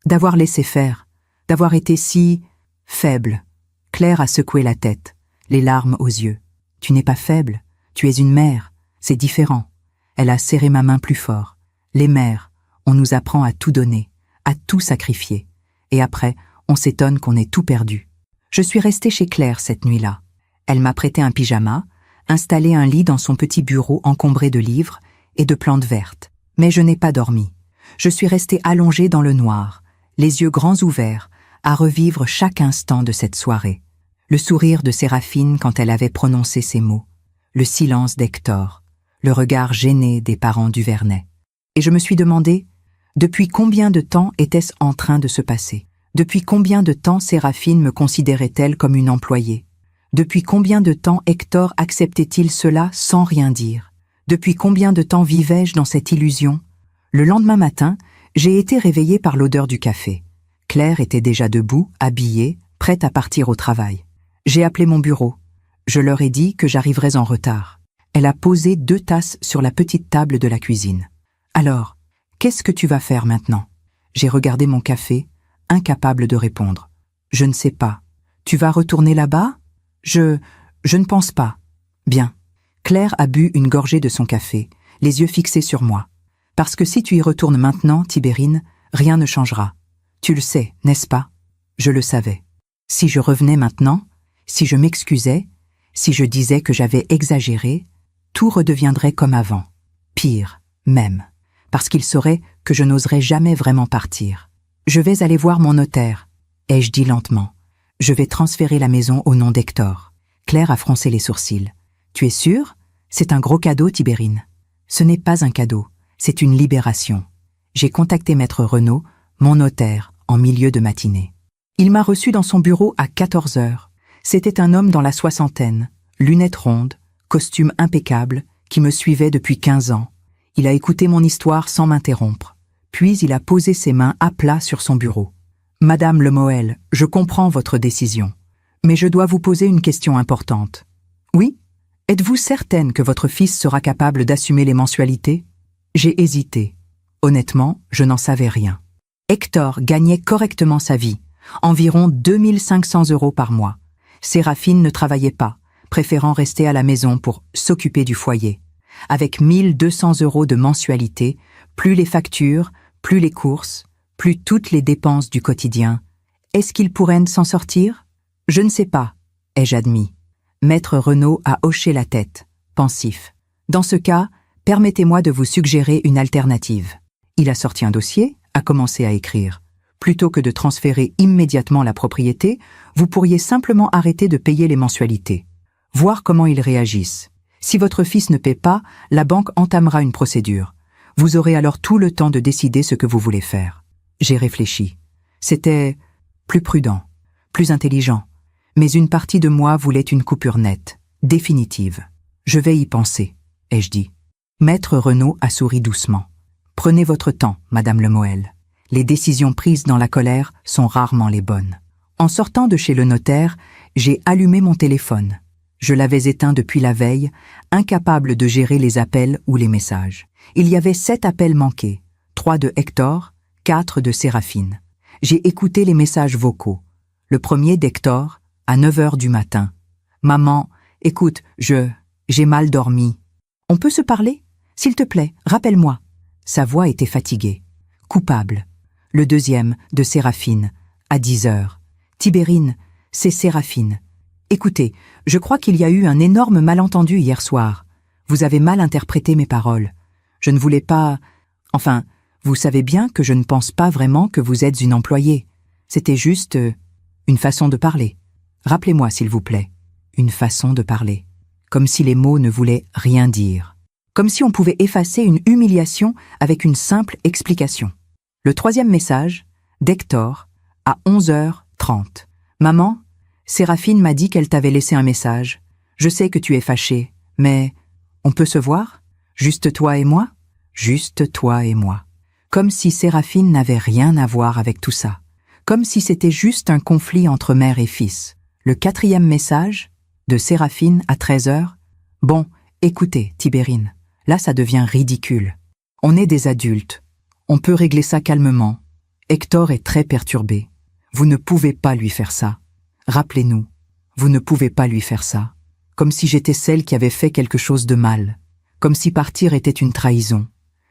Speaker 1: D'avoir laissé faire, d'avoir été si faible. Claire a secoué la tête, les larmes aux yeux. Tu n'es pas faible, tu es une mère, c'est différent. Elle a serré ma main plus fort. Les mères, on nous apprend à tout donner, à tout sacrifier. Et après, on s'étonne qu'on ait tout perdu. Je suis restée chez Claire cette nuit-là. Elle m'a prêté un pyjama, installé un lit dans son petit bureau encombré de livres et de plantes vertes. Mais je n'ai pas dormi. Je suis restée allongée dans le noir, les yeux grands ouverts, à revivre chaque instant de cette soirée. Le sourire de Séraphine quand elle avait prononcé ces mots, le silence d'Hector, le regard gêné des parents Duvernay. Et je me suis demandé, depuis combien de temps était-ce en train de se passer? Depuis combien de temps Séraphine me considérait-elle comme une employée? Depuis combien de temps Hector acceptait-il cela sans rien dire? Depuis combien de temps vivais-je dans cette illusion? Le lendemain matin, j'ai été réveillée par l'odeur du café. Claire était déjà debout, habillée, prête à partir au travail. J'ai appelé mon bureau. Je leur ai dit que j'arriverais en retard. Elle a posé 2 tasses sur la petite table de la cuisine. « Alors, qu'est-ce que tu vas faire maintenant ?» J'ai regardé mon café, incapable de répondre. « Je ne sais pas. Tu vas retourner là-bas ?»« Je ne pense pas. » « Bien. » Claire a bu une gorgée de son café, les yeux fixés sur moi. « Parce que si tu y retournes maintenant, Tibérine, rien ne changera. Tu le sais, n'est-ce pas ?» Je le savais. Si je revenais maintenant, si je m'excusais, si je disais que j'avais exagéré, tout redeviendrait comme avant. Pire, même. Parce qu'il saurait que je n'oserais jamais vraiment partir. « Je vais aller voir mon notaire, » ai-je dit lentement. « Je vais transférer la maison au nom d'Hector. » Claire a froncé les sourcils. « Tu es sûre? C'est un gros cadeau, Tibérine. » Ce n'est pas un cadeau, c'est une libération. J'ai contacté Maître Renaud, mon notaire, en milieu de matinée. Il m'a reçu dans son bureau à 14 heures. C'était un homme dans la soixantaine, lunettes rondes, costume impeccable, qui me suivait depuis 15 ans. Il a écouté mon histoire sans m'interrompre. Puis il a posé ses mains à plat sur son bureau. « Madame Lemoel, je comprends votre décision, mais je dois vous poser une question importante. »« Oui ? Êtes-vous certaine que votre fils sera capable d'assumer les mensualités ?» J'ai hésité. Honnêtement, je n'en savais rien. Hector gagnait correctement sa vie, environ 2500 € par mois. Séraphine ne travaillait pas, préférant rester à la maison pour s'occuper du foyer. Avec 1200 € de mensualité, plus les factures, plus les courses, plus toutes les dépenses du quotidien. Est-ce qu'il pourrait s'en sortir? Je ne sais pas, ai-je admis. Maître Renaud a hoché la tête, pensif. Dans ce cas, permettez-moi de vous suggérer une alternative. Il a sorti un dossier, a commencé à écrire. Plutôt que de transférer immédiatement la propriété, vous pourriez simplement arrêter de payer les mensualités. Voir comment ils réagissent. Si votre fils ne paie pas, la banque entamera une procédure. Vous aurez alors tout le temps de décider ce que vous voulez faire. J'ai réfléchi. C'était plus prudent, plus intelligent. Mais une partie de moi voulait une coupure nette, définitive. Je vais y penser, ai-je dit. Maître Renaud a souri doucement. Prenez votre temps, Madame Lemoel. Les décisions prises dans la colère sont rarement les bonnes. En sortant de chez le notaire, j'ai allumé mon téléphone. Je l'avais éteint depuis la veille, incapable de gérer les appels ou les messages. Il y avait 7 appels manqués, 3 de Hector, 4 de Séraphine. J'ai écouté les messages vocaux. Le premier d'Hector, à 9 heures du matin. Maman, écoute, j'ai mal dormi. On peut se parler? S'il te plaît, rappelle-moi. Sa voix était fatiguée. Coupable. Le deuxième, de Séraphine, à 10 heures. Tibérine, c'est Séraphine. Écoutez, je crois qu'il y a eu un énorme malentendu hier soir. Vous avez mal interprété mes paroles. Je ne voulais pas... Enfin, vous savez bien que je ne pense pas vraiment que vous êtes une employée. C'était juste une façon de parler. Rappelez-moi, s'il vous plaît. Une façon de parler. Comme si les mots ne voulaient rien dire. Comme si on pouvait effacer une humiliation avec une simple explication. Le troisième message, d'Hector, à 11h30. Maman, Séraphine m'a dit qu'elle t'avait laissé un message. Je sais que tu es fâchée, mais on peut se voir? Juste toi et moi? Juste toi et moi. Comme si Séraphine n'avait rien à voir avec tout ça. Comme si c'était juste un conflit entre mère et fils. Le quatrième message, de Séraphine à 13h. Bon, écoutez, Tibérine, là ça devient ridicule. On est des adultes. On peut régler ça calmement. Hector est très perturbé. Vous ne pouvez pas lui faire ça. Rappelez-nous, vous ne pouvez pas lui faire ça. Comme si j'étais celle qui avait fait quelque chose de mal. Comme si partir était une trahison.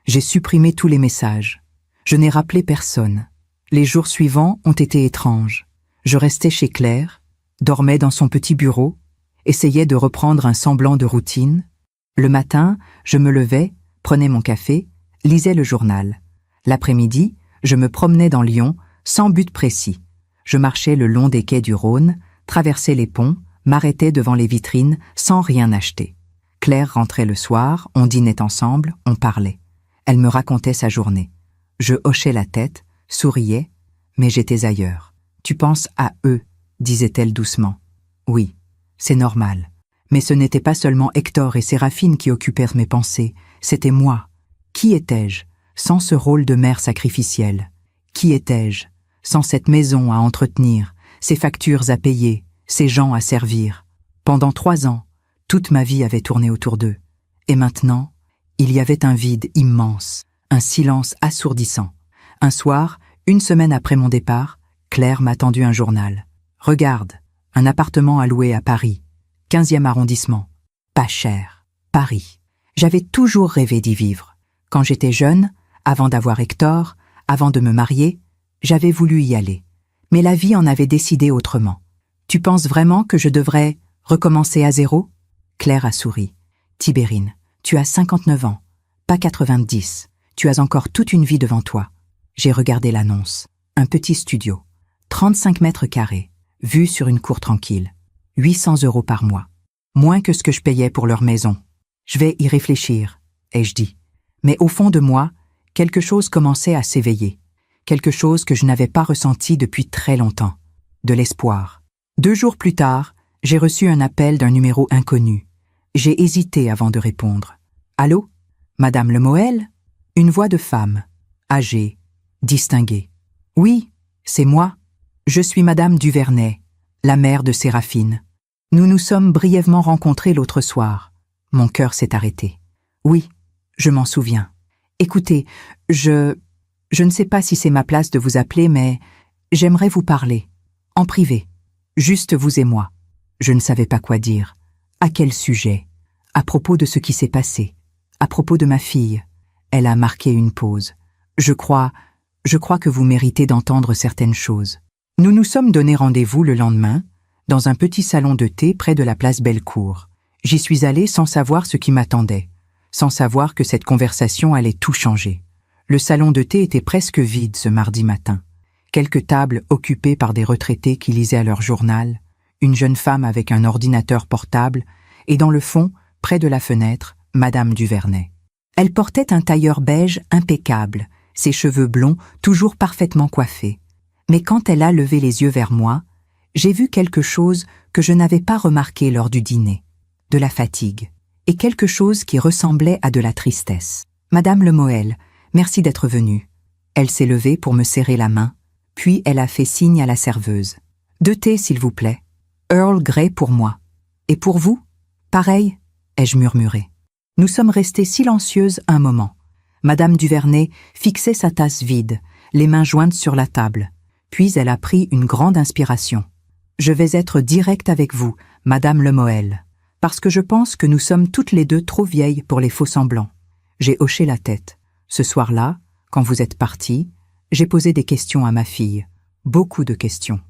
Speaker 1: J'ai supprimé tous les messages. Je n'ai rappelé personne. Les jours suivants ont été étranges. Je restais chez Claire, dormais dans son petit bureau, essayais de reprendre un semblant de routine. Le matin, je me levais, prenais mon café, lisais le journal. L'après-midi, je me promenais dans Lyon, sans but précis. Je marchais le long des quais du Rhône, traversais les ponts, m'arrêtais devant les vitrines, sans rien acheter. Claire rentrait le soir, on dînait ensemble, on parlait. Elle me racontait sa journée. Je hochais la tête, souriais, mais j'étais ailleurs. « Tu penses à eux », disait-elle doucement. « Oui, c'est normal. Mais ce n'était pas seulement Hector et Séraphine qui occupèrent mes pensées, c'était moi. Qui étais-je, sans ce rôle de mère sacrificielle? Qui étais-je, sans cette maison à entretenir, ces factures à payer, ces gens à servir? Pendant 3 ans, toute ma vie avait tourné autour d'eux. Et maintenant, il y avait un vide immense, un silence assourdissant. Un soir, 1 semaine après mon départ, Claire m'a tendu un journal. « Regarde, un appartement à louer à Paris, 15e arrondissement. Pas cher. Paris. » J'avais toujours rêvé d'y vivre. Quand j'étais jeune, avant d'avoir Hector, avant de me marier, j'avais voulu y aller. Mais la vie en avait décidé autrement. « Tu penses vraiment que je devrais recommencer à zéro ?» Claire a souri. « Tibérine, tu as 59 ans, pas 90. Tu as encore toute une vie devant toi. » J'ai regardé l'annonce. Un petit studio. 35 mètres carrés, vue sur une cour tranquille. 800 € par mois. Moins que ce que je payais pour leur maison. Je vais y réfléchir, ai-je dit. Mais au fond de moi, quelque chose commençait à s'éveiller. Quelque chose que je n'avais pas ressenti depuis très longtemps. De l'espoir. 2 jours plus tard, j'ai reçu un appel d'un numéro inconnu. J'ai hésité avant de répondre. « Allô? Madame Lemoel ?» Une voix de femme, âgée, distinguée. « Oui, c'est moi. Je suis Madame Duvernay, la mère de Séraphine. Nous nous sommes brièvement rencontrés l'autre soir. » Mon cœur s'est arrêté. « Oui, je m'en souviens. Écoutez, je ne sais pas si c'est ma place de vous appeler, mais j'aimerais vous parler. En privé. Juste vous et moi. » Je ne savais pas quoi dire. À quel sujet? À propos de ce qui s'est passé. À propos de ma fille. Elle a marqué une pause. Je crois que vous méritez d'entendre certaines choses. Nous nous sommes donné rendez-vous le lendemain, dans un petit salon de thé près de la place Bellecour. J'y suis allé sans savoir ce qui m'attendait, sans savoir que cette conversation allait tout changer. Le salon de thé était presque vide ce mardi matin. Quelques tables occupées par des retraités qui lisaient leur journal, une jeune femme avec un ordinateur portable, et dans le fond, près de la fenêtre, Madame Duvernay. Elle portait un tailleur beige impeccable, ses cheveux blonds toujours parfaitement coiffés. Mais quand elle a levé les yeux vers moi, j'ai vu quelque chose que je n'avais pas remarqué lors du dîner. De la fatigue, et quelque chose qui ressemblait à de la tristesse. « Madame Lemoel, merci d'être venue. » Elle s'est levée pour me serrer la main, puis elle a fait signe à la serveuse. « 2 thés, s'il vous plaît. Earl Grey pour moi. Et pour vous? Pareil, ai-je murmuré. Nous sommes restées silencieuses un moment. Madame Duvernay fixait sa tasse vide, les mains jointes sur la table. Puis elle a pris une grande inspiration. « Je vais être directe avec vous, Madame Lemoel, parce que je pense que nous sommes toutes les deux trop vieilles pour les faux-semblants. » J'ai hoché la tête. Ce soir-là, quand vous êtes partie, j'ai posé des questions à ma fille. Beaucoup de questions.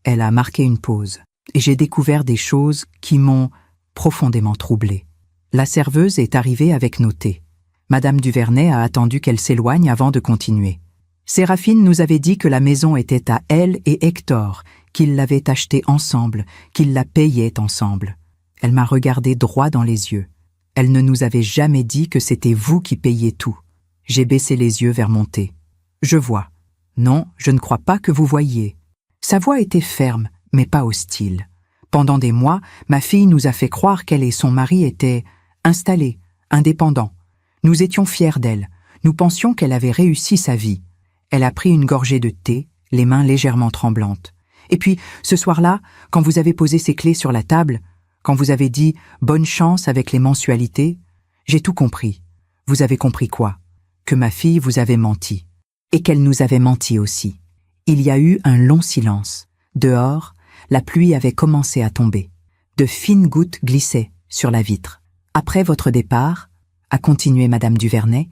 Speaker 1: Elle a marqué une pause. Et j'ai découvert des choses qui m'ont profondément troublée. La serveuse est arrivée avec nos thés. Madame Duvernay a attendu qu'elle s'éloigne avant de continuer. Séraphine nous avait dit que la maison était à elle et Hector, qu'ils l'avaient achetée ensemble, qu'ils la payaient ensemble. Elle m'a regardé droit dans les yeux. Elle ne nous avait jamais dit que c'était vous qui payiez tout. J'ai baissé les yeux vers mon thé. Je vois. Non, je ne crois pas que vous voyiez. Sa voix était ferme, mais pas hostile. Pendant des mois, ma fille nous a fait croire qu'elle et son mari étaient installés, indépendants. Nous étions fiers d'elle. Nous pensions qu'elle avait réussi sa vie. Elle a pris une gorgée de thé, les mains légèrement tremblantes. Et puis, ce soir-là, quand vous avez posé ces clés sur la table, quand vous avez dit « bonne chance avec les mensualités », j'ai tout compris. Vous avez compris quoi? Que ma fille vous avait menti. Et qu'elle nous avait menti aussi. Il y a eu un long silence. Dehors, la pluie avait commencé à tomber. De fines gouttes glissaient sur la vitre. Après votre départ, a continué Madame Duvernay,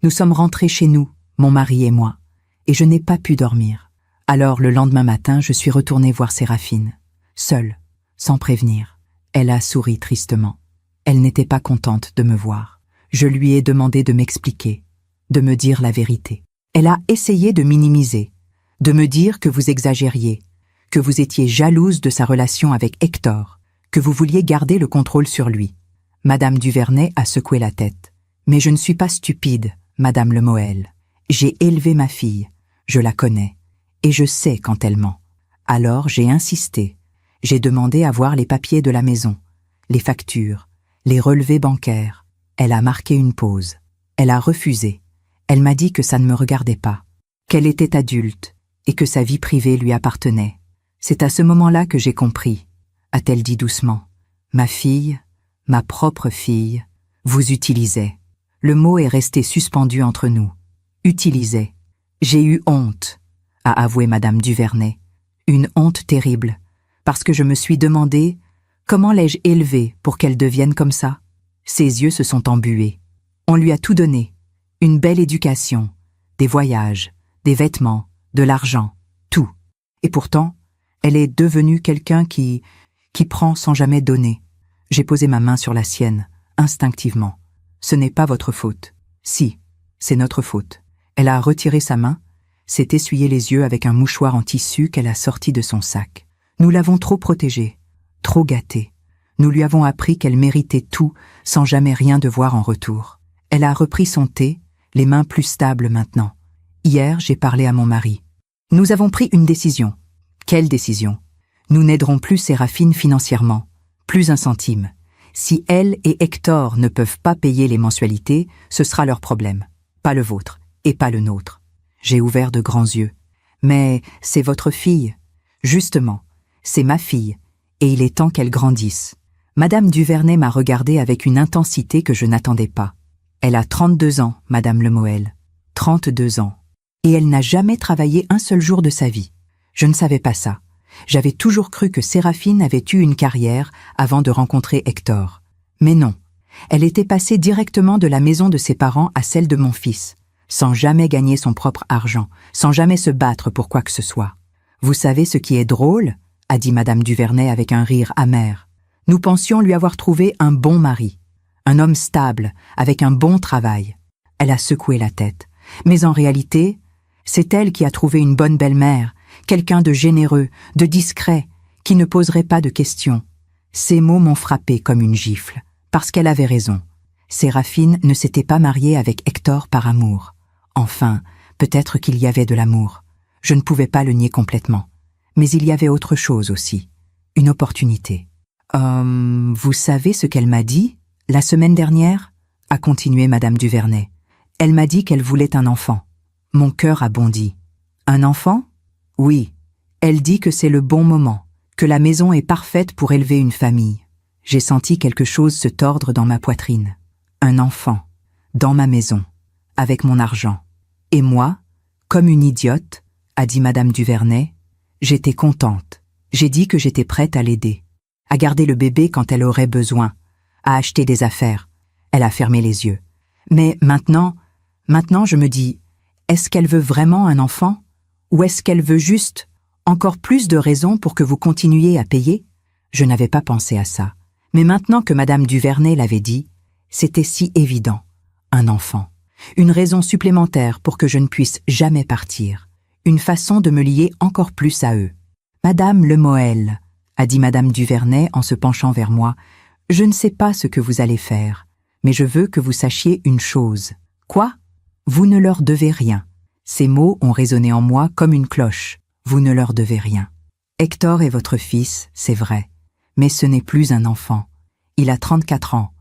Speaker 1: nous sommes rentrés chez nous, mon mari et moi, et je n'ai pas pu dormir. Alors le lendemain matin, je suis retournée voir Séraphine, seule, sans prévenir. Elle a souri tristement. Elle n'était pas contente de me voir. Je lui ai demandé de m'expliquer, de me dire la vérité. Elle a essayé de minimiser, de me dire que vous exagériez, que vous étiez jalouse de sa relation avec Hector, que vous vouliez garder le contrôle sur lui. Madame Duvernay a secoué la tête. Mais je ne suis pas stupide, Madame Lemoel. J'ai élevé ma fille, je la connais, et je sais quand elle ment. Alors j'ai insisté. J'ai demandé à voir les papiers de la maison, les factures, les relevés bancaires. Elle a marqué une pause. Elle a refusé. Elle m'a dit que ça ne me regardait pas, qu'elle était adulte et que sa vie privée lui appartenait. C'est à ce moment-là que j'ai compris, a-t-elle dit doucement. Ma fille, ma propre fille, vous utilisait. Le mot est resté suspendu entre nous. Utilisait. J'ai eu honte, a avoué Madame Duvernay. Une honte terrible, parce que je me suis demandé comment l'ai-je élevée pour qu'elle devienne comme ça. Ses yeux se sont embués. On lui a tout donné. Une belle éducation, des voyages, des vêtements, de l'argent, tout. Et pourtant, elle est devenue quelqu'un qui prend sans jamais donner. J'ai posé ma main sur la sienne, instinctivement. Ce n'est pas votre faute. Si, c'est notre faute. Elle a retiré sa main, s'est essuyé les yeux avec un mouchoir en tissu qu'elle a sorti de son sac. Nous l'avons trop protégée, trop gâtée. Nous lui avons appris qu'elle méritait tout sans jamais rien devoir en retour. Elle a repris son thé, les mains plus stables maintenant. Hier, j'ai parlé à mon mari. Nous avons pris une décision. Quelle décision? Nous n'aiderons plus Séraphine financièrement, plus un centime. Si elle et Hector ne peuvent pas payer les mensualités, ce sera leur problème, pas le vôtre et pas le nôtre. J'ai ouvert de grands yeux. Mais c'est votre fille. Justement, c'est ma fille, et il est temps qu'elle grandisse. Madame Duvernay m'a regardée avec une intensité que je n'attendais pas. Elle a 32 ans, Madame Lemoel. 32 ans. Et elle n'a jamais travaillé un seul jour de sa vie. Je ne savais pas ça. J'avais toujours cru que Séraphine avait eu une carrière avant de rencontrer Hector. Mais non. Elle était passée directement de la maison de ses parents à celle de mon fils, sans jamais gagner son propre argent, sans jamais se battre pour quoi que ce soit. Vous savez ce qui est drôle? A dit Madame Duvernay avec un rire amer. Nous pensions lui avoir trouvé un bon mari, un homme stable, avec un bon travail. Elle a secoué la tête. Mais en réalité, c'est elle qui a trouvé une bonne belle-mère, quelqu'un de généreux, de discret, qui ne poserait pas de questions. Ces mots m'ont frappé comme une gifle, parce qu'elle avait raison. Séraphine ne s'était pas mariée avec Hector par amour. Enfin, peut-être qu'il y avait de l'amour. Je ne pouvais pas le nier complètement. Mais il y avait autre chose aussi. Une opportunité. Vous savez ce qu'elle m'a dit, la semaine dernière ?» a continué Madame Duvernay. « Elle m'a dit qu'elle voulait un enfant. Mon cœur a bondi. Un enfant ? Oui. Elle dit que c'est le bon moment, que la maison est parfaite pour élever une famille. J'ai senti quelque chose se tordre dans ma poitrine. Un enfant, dans ma maison, avec mon argent. Et moi, Comme une idiote, a dit Madame Duvernay. J'étais contente. J'ai dit que j'étais prête à l'aider, à garder le bébé quand elle aurait besoin, à acheter des affaires. Elle a fermé les yeux. Mais maintenant je me dis, est-ce qu'elle veut vraiment un enfant? Ou est-ce qu'elle veut juste encore plus de raisons pour que vous continuiez à payer? Je n'avais pas pensé à ça. Mais maintenant que Madame Duvernay l'avait dit, c'était si évident. Un enfant. Une raison supplémentaire pour que je ne puisse jamais partir. Une façon de me lier encore plus à eux. Madame Lemoel, a dit Madame Duvernay en se penchant vers moi, je ne sais pas ce que vous allez faire, mais je veux que vous sachiez une chose. Quoi? Vous ne leur devez rien. Ces mots ont résonné en moi comme une cloche. Vous ne leur devez rien. Hector est votre fils, c'est vrai, mais ce n'est plus un enfant. Il a 34 ans.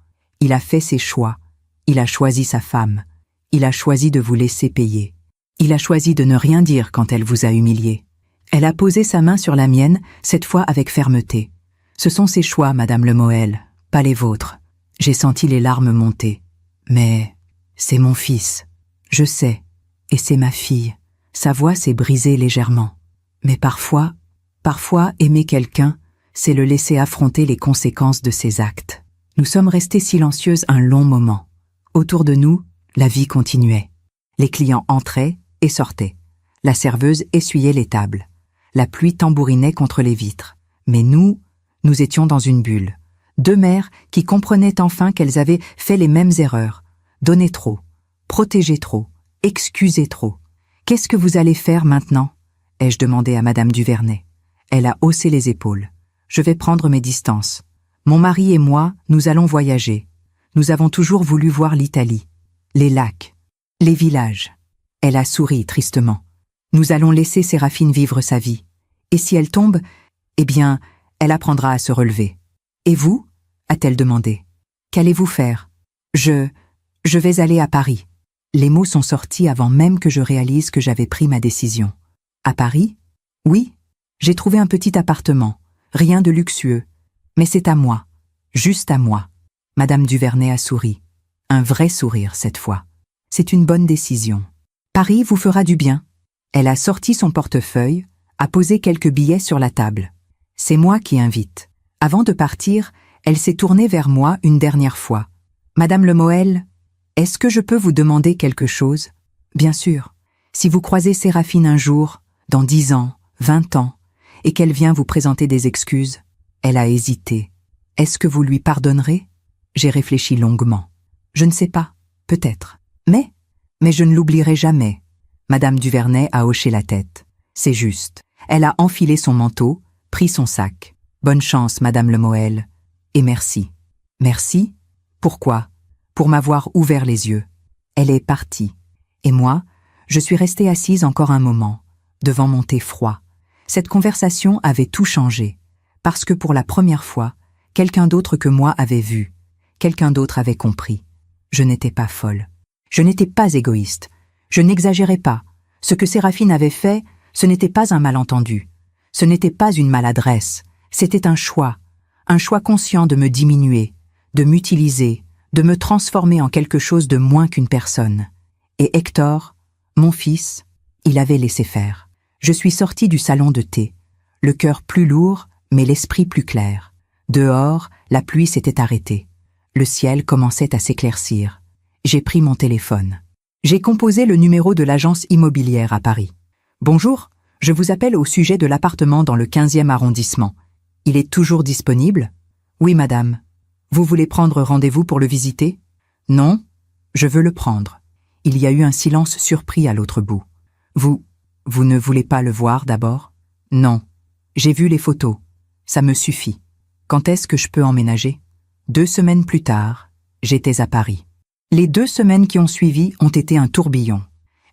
Speaker 1: Il a fait ses choix. Il a choisi sa femme. Il a choisi de vous laisser payer. Il a choisi de ne rien dire quand elle vous a humilié. Elle a posé sa main sur la mienne, cette fois avec fermeté. Ce sont ses choix, Madame Lemoel, pas les vôtres. J'ai senti les larmes monter. Mais c'est mon fils. Je sais. Et c'est ma fille. Sa voix s'est brisée légèrement. Mais parfois aimer quelqu'un, c'est le laisser affronter les conséquences de ses actes. Nous sommes restés silencieuses un long moment. Autour de nous, la vie continuait. Les clients entraient et sortaient. La serveuse essuyait les tables. La pluie tambourinait contre les vitres. Mais nous étions dans une bulle. Deux mères qui comprenaient enfin qu'elles avaient fait les mêmes erreurs. Donner trop, protéger trop, excuser trop. Qu'est-ce que vous allez faire maintenant? Ai-je demandé à Madame Duvernay. Elle a haussé les épaules. Je vais prendre mes distances. Mon mari et moi, nous allons voyager. Nous avons toujours voulu voir l'Italie, les lacs, les villages. Elle a souri tristement. Nous allons laisser Séraphine vivre sa vie. Et si elle tombe, eh bien, elle apprendra à se relever. Et vous? A-t-elle demandé. Qu'allez-vous faire? Je vais aller à Paris. Les mots sont sortis avant même que je réalise que j'avais pris ma décision. À Paris? Oui, j'ai trouvé un petit appartement, rien de luxueux. Mais c'est à moi, juste à moi. Madame Duvernay a souri. Un vrai sourire cette fois. C'est une bonne décision. Paris vous fera du bien. Elle a sorti son portefeuille, a posé quelques billets sur la table. C'est moi qui invite. Avant de partir, elle s'est tournée vers moi une dernière fois. Madame Lemoel, est-ce que je peux vous demander quelque chose? Bien sûr. Si vous croisez Séraphine un jour, dans 10 ans, 20 ans, et qu'elle vient vous présenter des excuses, elle a hésité. Est-ce que vous lui pardonnerez? J'ai réfléchi longuement. Je ne sais pas, peut-être. Mais je ne l'oublierai jamais. Madame Duvernay a hoché la tête. C'est juste. Elle a enfilé son manteau, pris son sac. Bonne chance, Madame Lemoel. Et merci. Merci? Pourquoi? Pour m'avoir ouvert les yeux. Elle est partie. Et moi, je suis restée assise encore un moment, devant mon thé froid. Cette conversation avait tout changé. Parce que pour la première fois, quelqu'un d'autre que moi avait vu. Quelqu'un d'autre avait compris. Je n'étais pas folle. Je n'étais pas égoïste. Je n'exagérais pas. Ce que Séraphine avait fait, ce n'était pas un malentendu. Ce n'était pas une maladresse. C'était un choix conscient de me diminuer, de m'utiliser, de me transformer en quelque chose de moins qu'une personne. Et Hector, mon fils, il avait laissé faire. Je suis sortie du salon de thé, le cœur plus lourd, mais l'esprit plus clair. Dehors, la pluie s'était arrêtée. Le ciel commençait à s'éclaircir. J'ai pris mon téléphone. J'ai composé le numéro de l'agence immobilière à Paris. Bonjour, je vous appelle au sujet de l'appartement dans le 15e arrondissement. Il est toujours disponible? Oui, madame. Vous voulez prendre rendez-vous pour le visiter? Non, je veux le prendre. Il y a eu un silence surpris à l'autre bout. Vous ne voulez pas le voir d'abord? Non. J'ai vu les photos. Ça me suffit. Quand est-ce que je peux emménager? 2 semaines plus tard, j'étais à Paris. Les 2 semaines qui ont suivi ont été un tourbillon.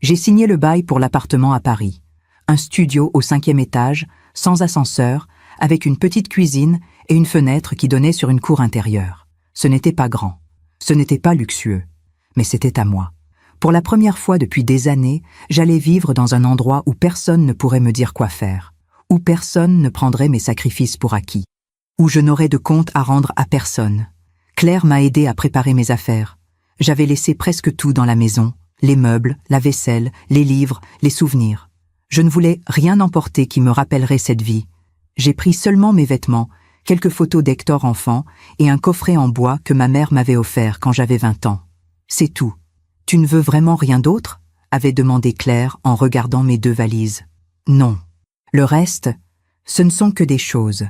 Speaker 1: J'ai signé le bail pour l'appartement à Paris. Un studio au 5e étage, sans ascenseur, avec une petite cuisine et une fenêtre qui donnait sur une cour intérieure. Ce n'était pas grand. Ce n'était pas luxueux. Mais c'était à moi. Pour la première fois depuis des années, j'allais vivre dans un endroit où personne ne pourrait me dire quoi faire, où personne ne prendrait mes sacrifices pour acquis, où je n'aurais de compte à rendre à personne. Claire m'a aidé à préparer mes affaires. J'avais laissé presque tout dans la maison, les meubles, la vaisselle, les livres, les souvenirs. Je ne voulais rien emporter qui me rappellerait cette vie. J'ai pris seulement mes vêtements, quelques photos d'Hector enfant et un coffret en bois que ma mère m'avait offert quand j'avais 20 ans. C'est tout. Tu ne veux vraiment rien d'autre ? Avait demandé Claire en regardant mes 2 valises. Non. Le reste, ce ne sont que des choses.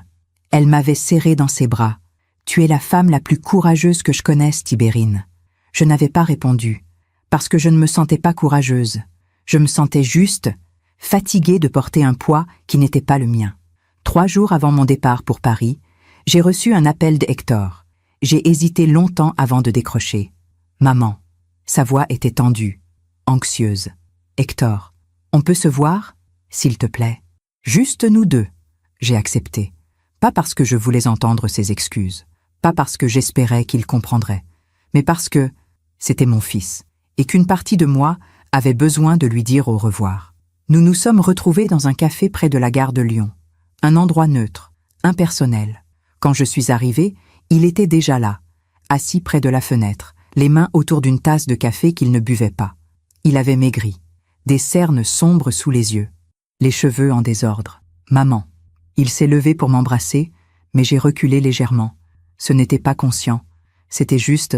Speaker 1: Elle m'avait serré dans ses bras. Tu es la femme la plus courageuse que je connaisse, Tibérine. Je n'avais pas répondu, parce que je ne me sentais pas courageuse. Je me sentais juste, fatiguée de porter un poids qui n'était pas le mien. 3 jours avant mon départ pour Paris, j'ai reçu un appel d'Hector. J'ai hésité longtemps avant de décrocher. Maman. Sa voix était tendue, anxieuse. Hector, on peut se voir, s'il te plaît? Juste nous 2. J'ai accepté. Pas parce que je voulais entendre ses excuses, pas parce que j'espérais qu'il comprendrait, mais parce que c'était mon fils, et qu'une partie de moi avait besoin de lui dire au revoir. Nous nous sommes retrouvés dans un café près de la gare de Lyon. Un endroit neutre, impersonnel. Quand je suis arrivée, il était déjà là, assis près de la fenêtre, les mains autour d'une tasse de café qu'il ne buvait pas. Il avait maigri, des cernes sombres sous les yeux, les cheveux en désordre. Maman. Il s'est levé pour m'embrasser, mais j'ai reculé légèrement. Ce n'était pas conscient, c'était juste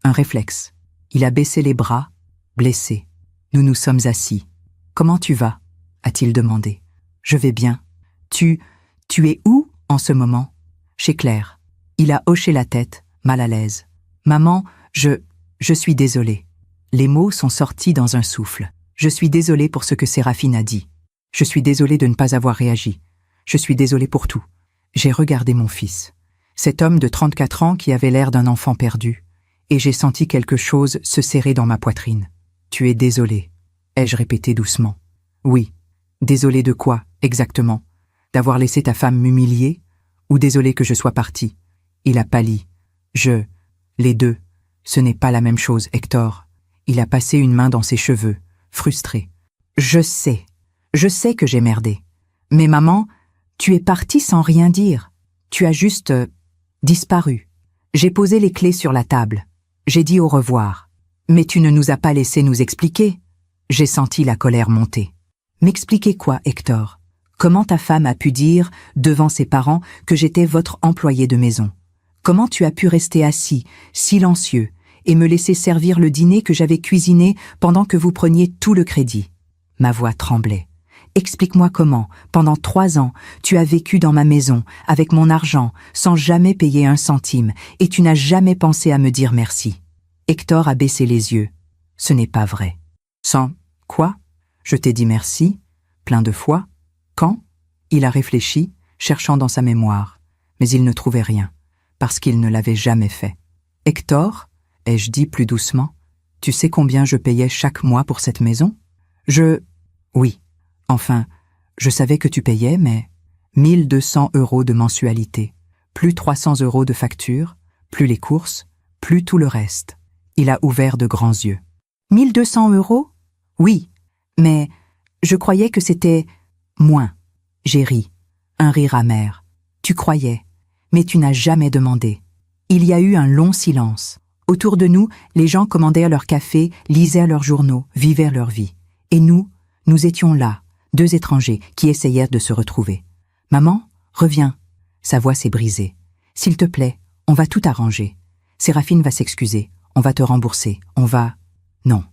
Speaker 1: un réflexe. Il a baissé les bras, blessé. Nous nous sommes assis. « Comment tu vas » a-t-il demandé. « Je vais bien. Tu es où en ce moment » ? « Chez Claire. » Il a hoché la tête, mal à l'aise. « Maman, je suis désolé. » Les mots sont sortis dans un souffle. Je suis désolé pour ce que Séraphine a dit. Je suis désolé de ne pas avoir réagi. Je suis désolé pour tout. J'ai regardé mon fils, cet homme de 34 ans qui avait l'air d'un enfant perdu, et j'ai senti quelque chose se serrer dans ma poitrine. « Tu es désolé », ai-je répété doucement. « Oui. Désolé de quoi, exactement? D'avoir laissé ta femme m'humilier? Ou désolé que je sois parti ?» Il a pâli. Les 2. Ce n'est pas la même chose, Hector. Il a passé une main dans ses cheveux, frustré. Je sais que j'ai merdé. Mais maman, tu es partie sans rien dire. Tu as juste disparu. J'ai posé les clés sur la table. J'ai dit au revoir. Mais tu ne nous as pas laissé nous expliquer. J'ai senti la colère monter. M'expliquer quoi, Hector? Comment ta femme a pu dire, devant ses parents, que j'étais votre employé de maison? Comment tu as pu rester assis, silencieux, et me laisser servir le dîner que j'avais cuisiné pendant que vous preniez tout le crédit? Ma voix tremblait. Explique-moi comment, pendant 3 ans, tu as vécu dans ma maison, avec mon argent, sans jamais payer 1 centime, et tu n'as jamais pensé à me dire merci. Hector a baissé les yeux. Ce n'est pas vrai. Sans quoi? Je t'ai dit merci, plein de fois. Quand? Il a réfléchi, cherchant dans sa mémoire, mais il ne trouvait rien, parce qu'il ne l'avait jamais fait. Hector, ai-je dit plus doucement, tu sais combien je payais chaque mois pour cette maison? Oui. Enfin, je savais que tu payais, mais 1 200 € de mensualité, plus 300 € de facture, plus les courses, plus tout le reste. Il a ouvert de grands yeux. 1 200 €? Oui, mais je croyais que c'était moins. J'ai ri, un rire amer. Tu croyais, mais tu n'as jamais demandé. Il y a eu un long silence. Autour de nous, les gens commandaient leur café, lisaient leurs journaux, vivaient leur vie. Et nous étions là, 2 étrangers qui essayèrent de se retrouver. « Maman, reviens !» Sa voix s'est brisée. « S'il te plaît, on va tout arranger. Séraphine va s'excuser, on va te rembourser, on va… » Non.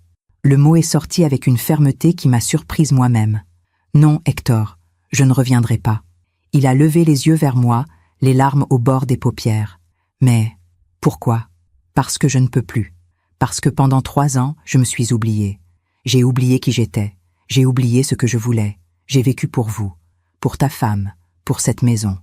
Speaker 1: Le mot est sorti avec une fermeté qui m'a surprise moi-même. « Non, Hector, je ne reviendrai pas. » Il a levé les yeux vers moi, les larmes au bord des paupières. « Mais pourquoi ? Parce que je ne peux plus. Parce que pendant 3 ans, je me suis oubliée. J'ai oublié qui j'étais. J'ai oublié ce que je voulais. J'ai vécu pour vous, pour ta femme, pour cette maison.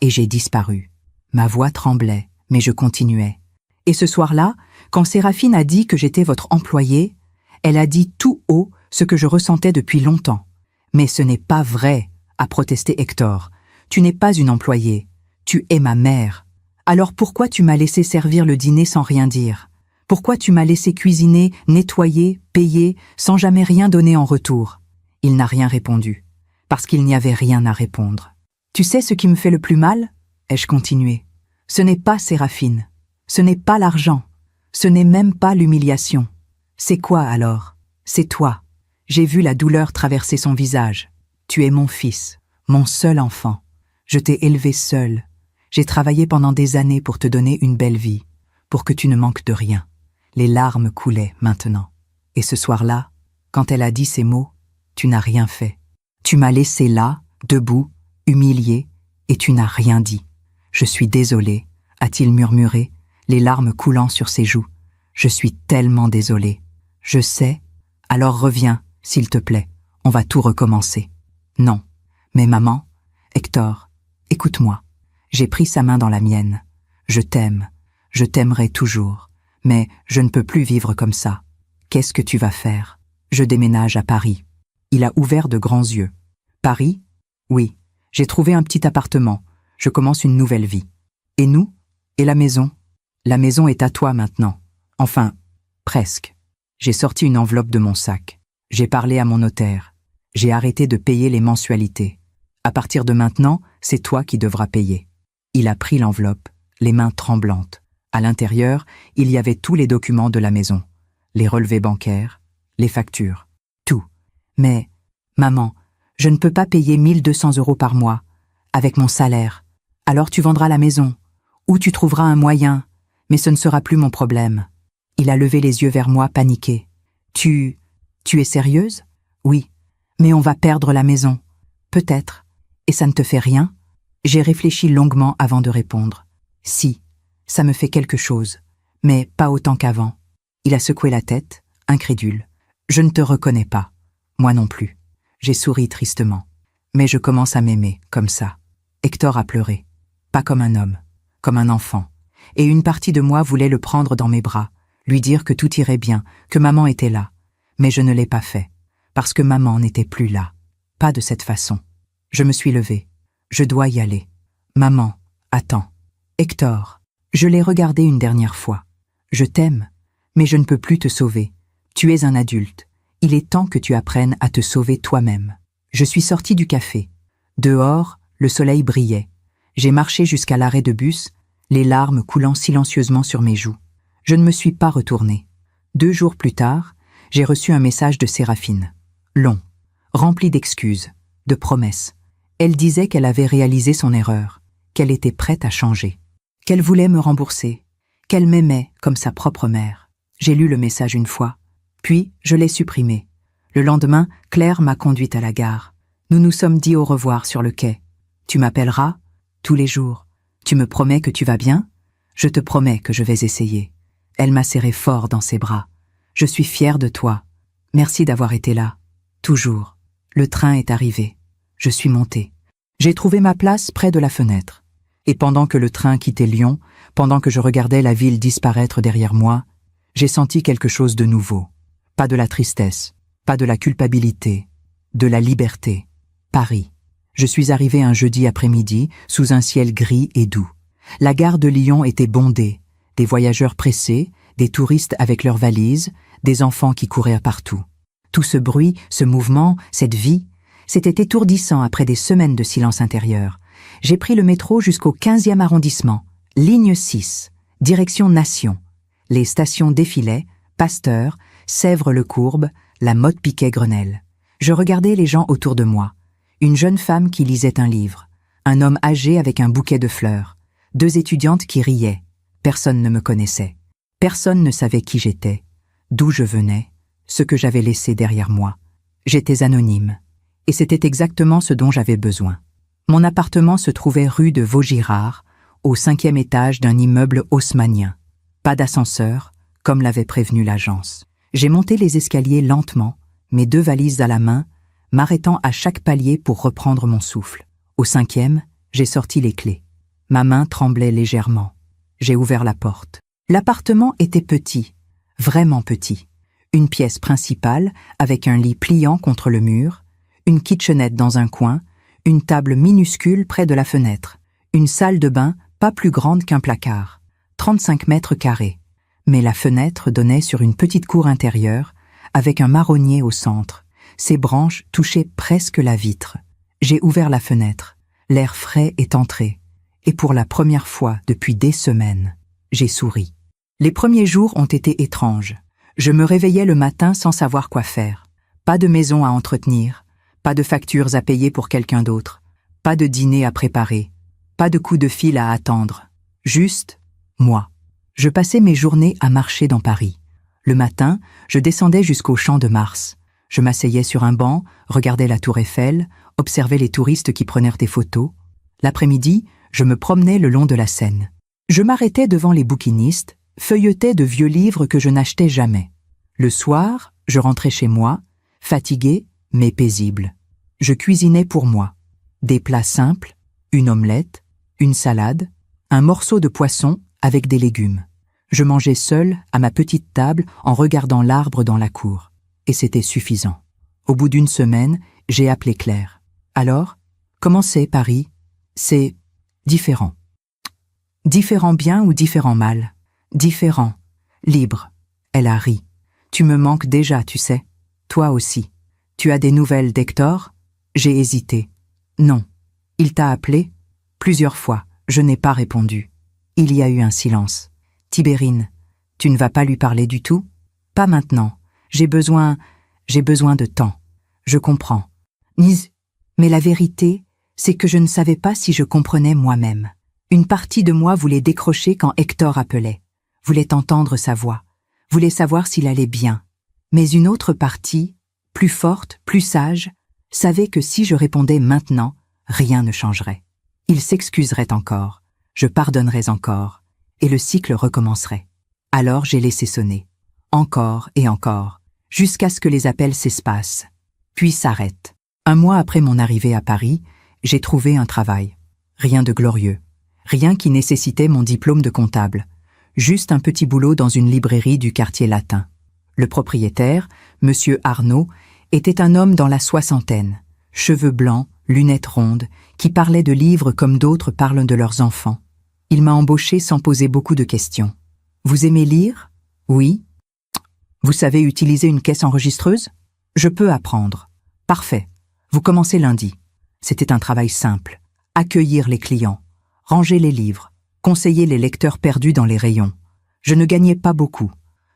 Speaker 1: Et j'ai disparu. » Ma voix tremblait, mais je continuais. Et ce soir-là, quand Séraphine a dit que j'étais votre employée, elle a dit tout haut ce que je ressentais depuis longtemps. « Mais ce n'est pas vrai !» a protesté Hector. « Tu n'es pas une employée. Tu es ma mère. Alors pourquoi tu m'as laissé servir le dîner sans rien dire? Pourquoi tu m'as laissé cuisiner, nettoyer, payer, sans jamais rien donner en retour ?» Il n'a rien répondu, parce qu'il n'y avait rien à répondre. « Tu sais ce qui me fait le plus mal ?» ai-je continué. « Ce n'est pas Séraphine. Ce n'est pas l'argent. Ce n'est même pas l'humiliation. C'est quoi alors ? C'est toi. J'ai vu la douleur traverser son visage. Tu es mon fils, mon seul enfant. Je t'ai élevé seul. J'ai travaillé pendant des années pour te donner une belle vie, pour que tu ne manques de rien. Les larmes coulaient maintenant. Et ce soir-là, quand elle a dit ces mots, tu n'as rien fait. Tu m'as laissé là, debout, humilié, et tu n'as rien dit. Je suis désolé, a-t-il murmuré, les larmes coulant sur ses joues. Je suis tellement désolé. Je sais. Alors reviens, s'il te plaît. On va tout recommencer. Non. Mais maman, Hector, écoute-moi. J'ai pris sa main dans la mienne. Je t'aime. Je t'aimerai toujours. Mais je ne peux plus vivre comme ça. Qu'est-ce que tu vas faire? Je déménage à Paris. Il a ouvert de grands yeux. Paris? Oui. J'ai trouvé un petit appartement. Je commence une nouvelle vie. Et nous? Et la maison? La maison est à toi maintenant. Enfin, presque. J'ai sorti une enveloppe de mon sac. J'ai parlé à mon notaire. J'ai arrêté de payer les mensualités. À partir de maintenant, c'est toi qui devras payer. Il a pris l'enveloppe, les mains tremblantes. À l'intérieur, il y avait tous les documents de la maison. Les relevés bancaires, les factures, tout. Mais, maman, je ne peux pas payer 1200 € par mois, avec mon salaire. Alors tu vendras la maison, ou tu trouveras un moyen, mais ce ne sera plus mon problème. Il a levé les yeux vers moi, paniqué. Tu es sérieuse? Oui, mais on va perdre la maison. Peut-être. Et ça ne te fait rien? J'ai réfléchi longuement avant de répondre. Si, ça me fait quelque chose, mais pas autant qu'avant. Il a secoué la tête, incrédule. Je ne te reconnais pas. Moi non plus. J'ai souri tristement. Mais je commence à m'aimer, comme ça. Hector a pleuré. Pas comme un homme, comme un enfant. Et une partie de moi voulait le prendre dans mes bras, lui dire que tout irait bien, que maman était là. Mais je ne l'ai pas fait, parce que maman n'était plus là. Pas de cette façon. Je me suis levée. Je dois y aller. Maman, attends. Hector, je l'ai regardé une dernière fois. Je t'aime, mais je ne peux plus te sauver. Tu es un adulte. Il est temps que tu apprennes à te sauver toi-même. Je suis sortie du café. Dehors, le soleil brillait. J'ai marché jusqu'à l'arrêt de bus, les larmes coulant silencieusement sur mes joues. Je ne me suis pas retournée. 2 jours plus tard, j'ai reçu un message de Séraphine. Long, rempli d'excuses, de promesses. Elle disait qu'elle avait réalisé son erreur, qu'elle était prête à changer, qu'elle voulait me rembourser, qu'elle m'aimait comme sa propre mère. J'ai lu le message une fois, puis je l'ai supprimé. Le lendemain, Claire m'a conduite à la gare. Nous nous sommes dit au revoir sur le quai. Tu m'appelleras? Tous les jours. Tu me promets que tu vas bien? Je te promets que je vais essayer. Elle m'a serré fort dans ses bras. Je suis fière de toi. Merci d'avoir été là. Toujours. Le train est arrivé. Je suis montée. J'ai trouvé ma place près de la fenêtre. Et pendant que le train quittait Lyon, pendant que je regardais la ville disparaître derrière moi, j'ai senti quelque chose de nouveau. Pas de la tristesse, pas de la culpabilité, de la liberté. Paris. Je suis arrivée un jeudi après-midi, sous un ciel gris et doux. La gare de Lyon était bondée. Des voyageurs pressés, des touristes avec leurs valises, des enfants qui couraient partout. Tout ce bruit, ce mouvement, cette vie, c'était étourdissant après des semaines de silence intérieur. J'ai pris le métro jusqu'au 15e arrondissement, ligne 6, direction Nation. Les stations défilaient, Pasteur, Sèvres-le-Courbe, la Motte-Piquet-Grenelle. Je regardais les gens autour de moi. Une jeune femme qui lisait un livre, un homme âgé avec un bouquet de fleurs, 2 étudiantes qui riaient. Personne ne me connaissait. Personne ne savait qui j'étais, d'où je venais, ce que j'avais laissé derrière moi. J'étais anonyme. Et c'était exactement ce dont j'avais besoin. Mon appartement se trouvait rue de Vaugirard, au 5e étage d'un immeuble haussmannien. Pas d'ascenseur, comme l'avait prévenu l'agence. J'ai monté les escaliers lentement, mes 2 valises à la main, m'arrêtant à chaque palier pour reprendre mon souffle. Au 5e, j'ai sorti les clés. Ma main tremblait légèrement. J'ai ouvert la porte. L'appartement était petit, vraiment petit. Une pièce principale, avec un lit pliant contre le mur, une kitchenette dans un coin, une table minuscule près de la fenêtre, une salle de bain pas plus grande qu'un placard, 35 mètres carrés. Mais la fenêtre donnait sur une petite cour intérieure, avec un marronnier au centre. Ses branches touchaient presque la vitre. J'ai ouvert la fenêtre. L'air frais est entré. Et pour la première fois depuis des semaines, j'ai souri. Les premiers jours ont été étranges. Je me réveillais le matin sans savoir quoi faire. Pas de maison à entretenir, pas de factures à payer pour quelqu'un d'autre, pas de dîner à préparer, pas de coup de fil à attendre. Juste moi. Je passais mes journées à marcher dans Paris. Le matin, je descendais jusqu'au Champ de Mars. Je m'asseyais sur un banc, regardais la tour Eiffel, observais les touristes qui prenaient des photos. L'après-midi, je me promenais le long de la Seine. Je m'arrêtais devant les bouquinistes, feuilletais de vieux livres que je n'achetais jamais. Le soir, je rentrais chez moi, fatigué mais paisible. Je cuisinais pour moi. Des plats simples, une omelette, une salade, un morceau de poisson avec des légumes. Je mangeais seul à ma petite table en regardant l'arbre dans la cour. Et c'était suffisant. Au bout d'une semaine, j'ai appelé Claire. Alors, comment c'est Paris? C'est différent. Différent bien ou différent mal? Différent. Libre. Elle a ri. Tu me manques déjà, tu sais. Toi aussi. Tu as des nouvelles d'Hector? J'ai hésité. Non. Il t'a appelé? Plusieurs fois. Je n'ai pas répondu. Il y a eu un silence. Tibérine, tu ne vas pas lui parler du tout? Pas maintenant. J'ai besoin de temps. Je comprends. Mais la vérité, c'est que je ne savais pas si je comprenais moi-même. Une partie de moi voulait décrocher quand Hector appelait, voulait entendre sa voix, voulait savoir s'il allait bien. Mais une autre partie, plus forte, plus sage, savait que si je répondais maintenant, rien ne changerait. Il s'excuserait encore, je pardonnerais encore, et le cycle recommencerait. Alors j'ai laissé sonner. Encore et encore, jusqu'à ce que les appels s'espacent, puis s'arrêtent. Un mois après mon arrivée à Paris, j'ai trouvé un travail. Rien de glorieux, rien qui nécessitait mon diplôme de comptable, juste un petit boulot dans une librairie du quartier latin. Le propriétaire, Monsieur Arnaud, était un homme dans la soixantaine, cheveux blancs, lunettes rondes, qui parlait de livres comme d'autres parlent de leurs enfants. Il m'a embauché sans poser beaucoup de questions. Vous aimez lire? Oui. Vous savez utiliser une caisse enregistreuse? Je peux apprendre. Parfait. Vous commencez lundi. C'était un travail simple. Accueillir les clients, ranger les livres, conseiller les lecteurs perdus dans les rayons. Je ne gagnais pas beaucoup.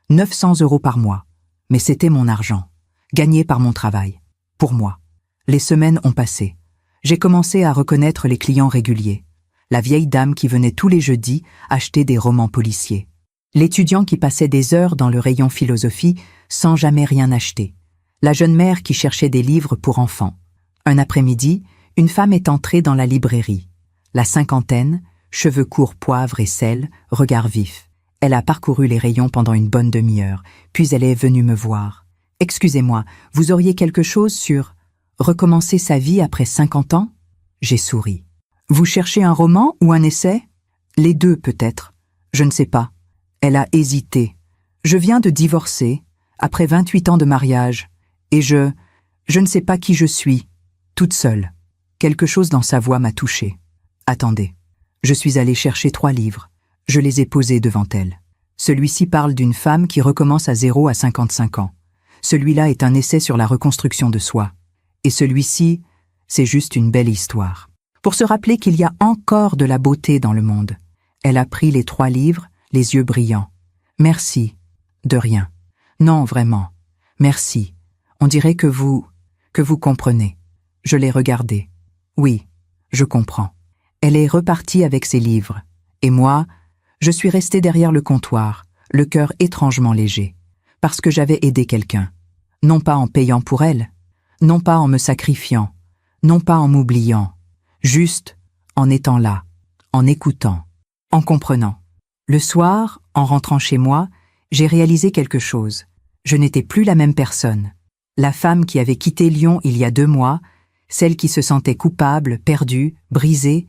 Speaker 1: 900 € par mois. Mais c'était mon argent. Gagné par mon travail. Pour moi. Les semaines ont passé. J'ai commencé à reconnaître les clients réguliers. La vieille dame qui venait tous les jeudis acheter des romans policiers. L'étudiant qui passait des heures dans le rayon philosophie sans jamais rien acheter. La jeune mère qui cherchait des livres pour enfants. Un après-midi, une femme est entrée dans la librairie. La cinquantaine, cheveux courts poivre et sel, regard vif. Elle a parcouru les rayons pendant une bonne demi-heure, puis elle est venue me voir. « Excusez-moi, vous auriez quelque chose sur recommencer sa vie après 50 ans ?» J'ai souri. « Vous cherchez un roman ou un essai ?»« Les deux peut-être. Je ne sais pas. » Elle a hésité. « Je viens de divorcer, après 28 ans de mariage, et je ne sais pas qui je suis, toute seule. » Quelque chose dans sa voix m'a touchée. « Attendez. » Je suis allé chercher 3 livres. Je les ai posés devant elle. Celui-ci parle d'une femme qui recommence à 0 à 55 ans. Celui-là est un essai sur la reconstruction de soi. Et celui-ci, c'est juste une belle histoire. Pour se rappeler qu'il y a encore de la beauté dans le monde. Elle a pris les 3 livres, les yeux brillants. « Merci. »« De rien. »« Non, vraiment. Merci. On dirait que vous comprenez. » Je l'ai regardée. « Oui, je comprends. » Elle est repartie avec ses livres. Et moi, je suis resté derrière le comptoir, le cœur étrangement léger. Parce que j'avais aidé quelqu'un. Non pas en payant pour elle, non pas en me sacrifiant, non pas en m'oubliant, juste en étant là, en écoutant, en comprenant. Le soir, en rentrant chez moi, j'ai réalisé quelque chose. Je n'étais plus la même personne. La femme qui avait quitté Lyon il y a 2 mois, celle qui se sentait coupable, perdue, brisée,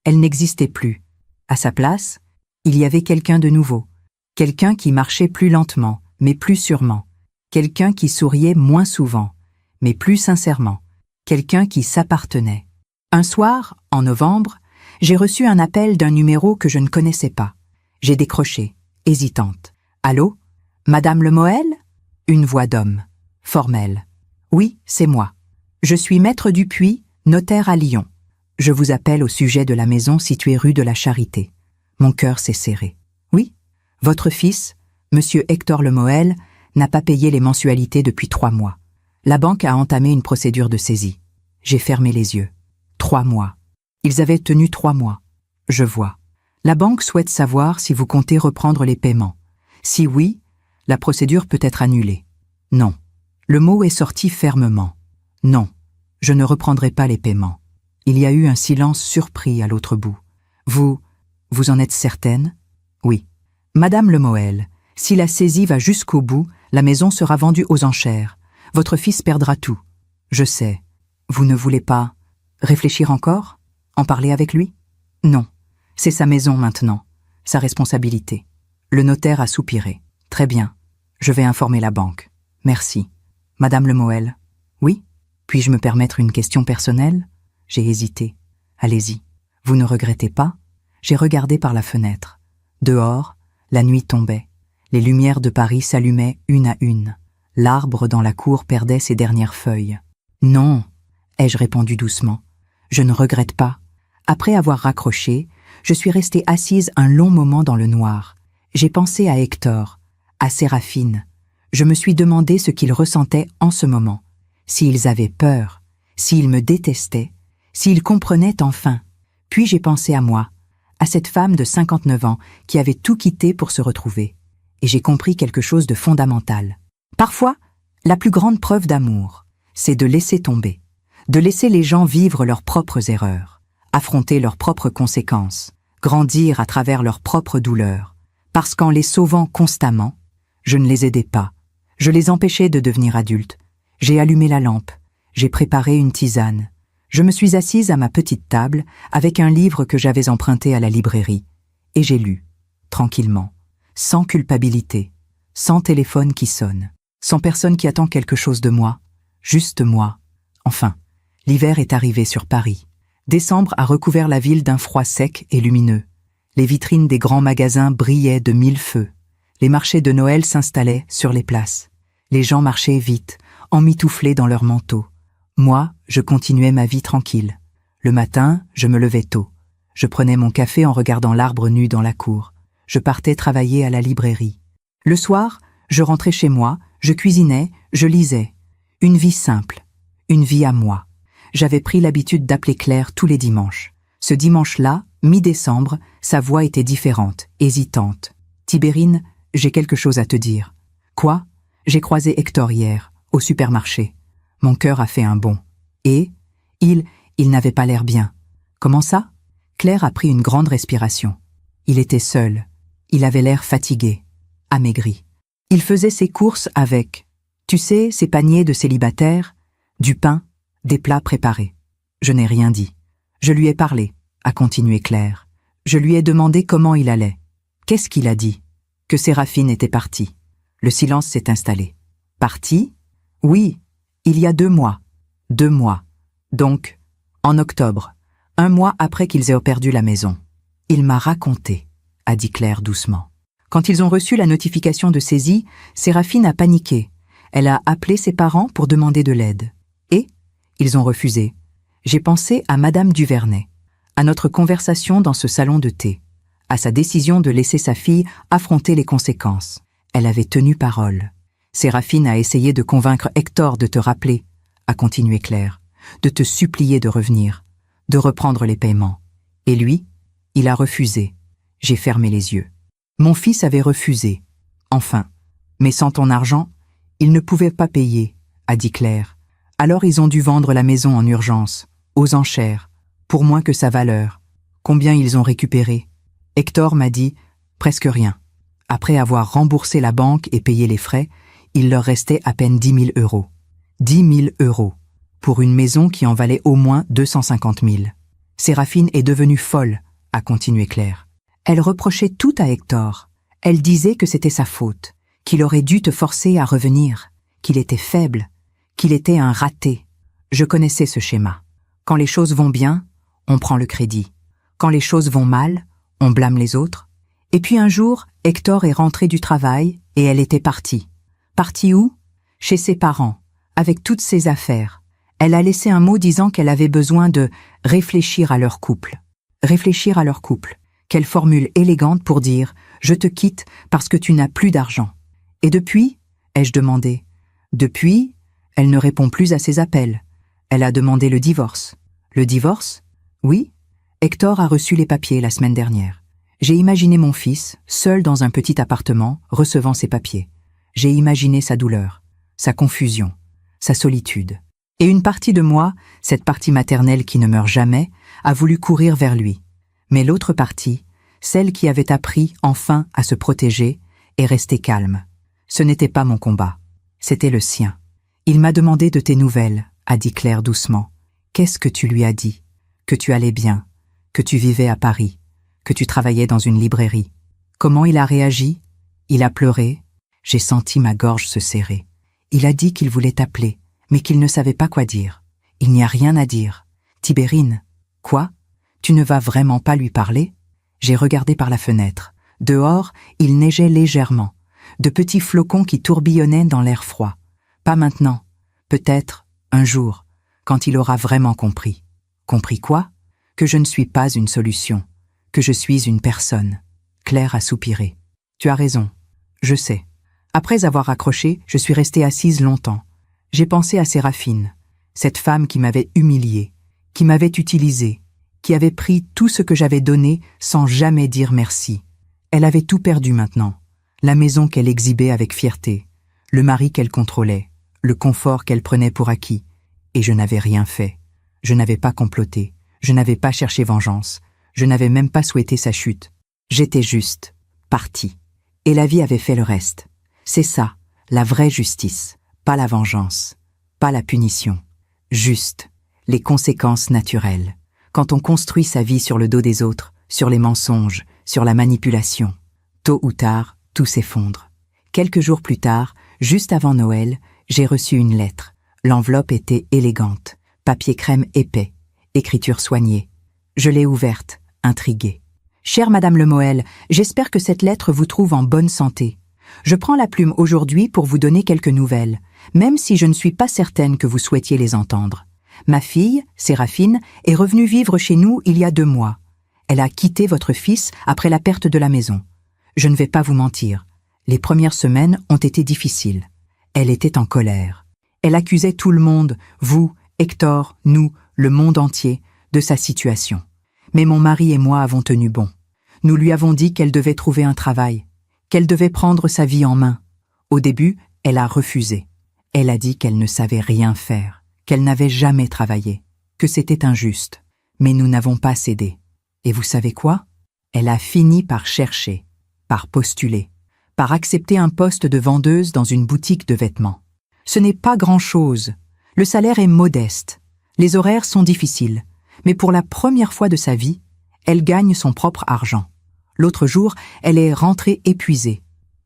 Speaker 1: elle n'existait plus. À sa place, il y avait quelqu'un de nouveau. Quelqu'un qui marchait plus lentement, mais plus sûrement. Quelqu'un qui souriait moins souvent, mais plus sincèrement. Quelqu'un qui s'appartenait. Un soir, en novembre, j'ai reçu un appel d'un numéro que je ne connaissais pas. J'ai décroché, hésitante. « Allô? Madame Lemoel ?» Une voix d'homme, formelle. « Oui, c'est moi. Je suis maître Dupuis, notaire à Lyon. Je vous appelle au sujet de la maison située rue de la Charité. » Mon cœur s'est serré. « Oui? Votre fils, Monsieur Hector Lemoel, n'a pas payé les mensualités depuis 3 mois. La banque a entamé une procédure de saisie. J'ai fermé les yeux. 3 mois. Ils avaient tenu 3 mois. Je vois. La banque souhaite savoir si vous comptez reprendre les paiements. Si oui, la procédure peut être annulée. Non. Le mot est sorti fermement. Non, je ne reprendrai pas les paiements. Il y a eu un silence surpris à l'autre bout. Vous en êtes certaine? Oui. Madame Lemoel, si la saisie va jusqu'au bout, la maison sera vendue aux enchères. Votre fils perdra tout. Je sais. Vous ne voulez pas réfléchir encore? En parler avec lui? Non. C'est sa maison maintenant. Sa responsabilité. Le notaire a soupiré. Très bien. Je vais informer la banque. Merci. Madame Lemoel? Oui? Puis-je me permettre une question personnelle? J'ai hésité. Allez-y. Vous ne regrettez pas? J'ai regardé par la fenêtre. Dehors, la nuit tombait. Les lumières de Paris s'allumaient une à une. L'arbre dans la cour perdait ses dernières feuilles. Non, ai-je répondu doucement. Je ne regrette pas. Après avoir raccroché, je suis restée assise un long moment dans le noir. J'ai pensé à Hector, à Séraphine. Je me suis demandé ce qu'ils ressentaient en ce moment. S'ils avaient peur, s'ils me détestaient, s'ils comprenaient enfin. Puis j'ai pensé à moi, à cette femme de 59 ans qui avait tout quitté pour se retrouver. Et j'ai compris quelque chose de fondamental. Parfois, la plus grande preuve d'amour, c'est de laisser tomber, de laisser les gens vivre leurs propres erreurs, affronter leurs propres conséquences, grandir à travers leurs propres douleurs. Parce qu'en les sauvant constamment, je ne les aidais pas. Je les empêchais de devenir adultes. J'ai allumé la lampe, j'ai préparé une tisane. Je me suis assise à ma petite table avec un livre que j'avais emprunté à la librairie. Et j'ai lu, tranquillement, sans culpabilité, sans téléphone qui sonne, sans personne qui attend quelque chose de moi, juste moi. Enfin, l'hiver est arrivé sur Paris. Décembre a recouvert la ville d'un froid sec et lumineux. Les vitrines des grands magasins brillaient de 1000 feux. Les marchés de Noël s'installaient sur les places. Les gens marchaient vite, emmitouflés dans leurs manteaux. Moi, je continuais ma vie tranquille. Le matin, je me levais tôt. Je prenais mon café en regardant l'arbre nu dans la cour. Je partais travailler à la librairie. Le soir, je rentrais chez moi, je cuisinais, je lisais. Une vie simple, une vie à moi. J'avais pris l'habitude d'appeler Claire tous les dimanches. Ce dimanche-là, mi-décembre, sa voix était différente, hésitante. « Tibérine, j'ai quelque chose à te dire. »« Quoi ? J'ai croisé Hector hier, au supermarché. Mon cœur a fait un bond. Et il n'avait pas l'air bien. Comment ça ? Claire a pris une grande respiration. Il était seul. Il avait l'air fatigué, amaigri. Il faisait ses courses avec, tu sais, ces paniers de célibataires, du pain, des plats préparés. Je n'ai rien dit. Je lui ai parlé, a continué Claire. Je lui ai demandé comment il allait. Qu'est-ce qu'il a dit ? Que Séraphine était partie. Le silence s'est installé. Partie ? Oui, il y a 2 mois. 2 mois. Donc, en octobre, 1 mois après qu'ils aient perdu la maison. Il m'a raconté, a dit Claire doucement. Quand ils ont reçu la notification de saisie, Séraphine a paniqué. Elle a appelé ses parents pour demander de l'aide. Et ils ont refusé. J'ai pensé à Madame Duvernay, à notre conversation dans ce salon de thé, à sa décision de laisser sa fille affronter les conséquences. Elle avait tenu parole. Séraphine a essayé de convaincre Hector de te rappeler, a continué Claire, de te supplier de revenir, de reprendre les paiements. Et lui, il a refusé. J'ai fermé les yeux. Mon fils avait refusé. Enfin, mais sans ton argent, il ne pouvait pas payer, a dit Claire. Alors ils ont dû vendre la maison en urgence, aux enchères, pour moins que sa valeur. Combien ils ont récupéré? Hector m'a dit presque rien. Après avoir remboursé la banque et payé les frais, il leur restait à peine 10 000 euros. 10 000 euros, pour une maison qui en valait au moins 250 000. Séraphine est devenue folle, a continué Claire. Elle reprochait tout à Hector. Elle disait que c'était sa faute, qu'il aurait dû te forcer à revenir, qu'il était faible, qu'il était un raté. Je connaissais ce schéma. Quand les choses vont bien, on prend le crédit. Quand les choses vont mal, on blâme les autres. Et puis un jour, Hector est rentré du travail et elle était partie. Partie où ? Chez ses parents, avec toutes ses affaires. Elle a laissé un mot disant qu'elle avait besoin de réfléchir à leur couple. Réfléchir à leur couple. Quelle formule élégante pour dire « je te quitte parce que tu n'as plus d'argent ». Et depuis, ai-je demandé. Depuis, elle ne répond plus à ses appels. Elle a demandé le divorce. Le divorce? Oui. Hector a reçu les papiers la semaine dernière. J'ai imaginé mon fils, seul dans un petit appartement, recevant ses papiers. J'ai imaginé sa douleur, sa confusion, sa solitude. Et une partie de moi, cette partie maternelle qui ne meurt jamais, a voulu courir vers lui. Mais l'autre partie, celle qui avait appris enfin à se protéger, est restée calme. Ce n'était pas mon combat, c'était le sien. Il m'a demandé de tes nouvelles, a dit Claire doucement. Qu'est-ce que tu lui as dit? Que tu allais bien, que tu vivais à Paris, que tu travaillais dans une librairie. Comment il a réagi? Il a pleuré. J'ai senti ma gorge se serrer. Il a dit qu'il voulait t'appeler, mais qu'il ne savait pas quoi dire. Il n'y a rien à dire. Tibérine. Quoi? Tu ne vas vraiment pas lui parler? J'ai regardé par la fenêtre. Dehors, il neigeait légèrement. De petits flocons qui tourbillonnaient dans l'air froid. Pas maintenant. Peut-être, un jour, quand il aura vraiment compris. Compris quoi? Que je ne suis pas une solution. Que je suis une personne. Claire a soupiré. Tu as raison. Je sais. Après avoir raccroché, je suis restée assise longtemps. J'ai pensé à Séraphine, cette femme qui m'avait humiliée, qui m'avait utilisée, qui avait pris tout ce que j'avais donné sans jamais dire merci. Elle avait tout perdu maintenant. La maison qu'elle exhibait avec fierté, le mari qu'elle contrôlait, le confort qu'elle prenait pour acquis. Et je n'avais rien fait. Je n'avais pas comploté. Je n'avais pas cherché vengeance. Je n'avais même pas souhaité sa chute. J'étais juste, partie. Et la vie avait fait le reste. C'est ça, la vraie justice. Pas la vengeance, pas la punition. Juste, les conséquences naturelles. Quand on construit sa vie sur le dos des autres, sur les mensonges, sur la manipulation, tôt ou tard, tout s'effondre. Quelques jours plus tard, juste avant Noël, j'ai reçu une lettre. L'enveloppe était élégante, papier crème épais, écriture soignée. Je l'ai ouverte, intriguée. Chère Madame Lemoel, j'espère que cette lettre vous trouve en bonne santé. Je prends la plume aujourd'hui pour vous donner quelques nouvelles, même si je ne suis pas certaine que vous souhaitiez les entendre. Ma fille, Séraphine, est revenue vivre chez nous il y a 2 mois. Elle a quitté votre fils après la perte de la maison. Je ne vais pas vous mentir. Les premières semaines ont été difficiles. Elle était en colère. Elle accusait tout le monde, vous, Hector, nous, le monde entier, de sa situation. Mais mon mari et moi avons tenu bon. Nous lui avons dit qu'elle devait trouver un travail, qu'elle devait prendre sa vie en main. Au début, elle a refusé. Elle a dit qu'elle ne savait rien faire, qu'elle n'avait jamais travaillé, que c'était injuste. Mais nous n'avons pas cédé. Et vous savez quoi? Elle a fini par chercher, par postuler, par accepter un poste de vendeuse dans une boutique de vêtements. Ce n'est pas grand-chose. Le salaire est modeste. Les horaires sont difficiles. Mais pour la première fois de sa vie, elle gagne son propre argent. L'autre jour, elle est rentrée épuisée.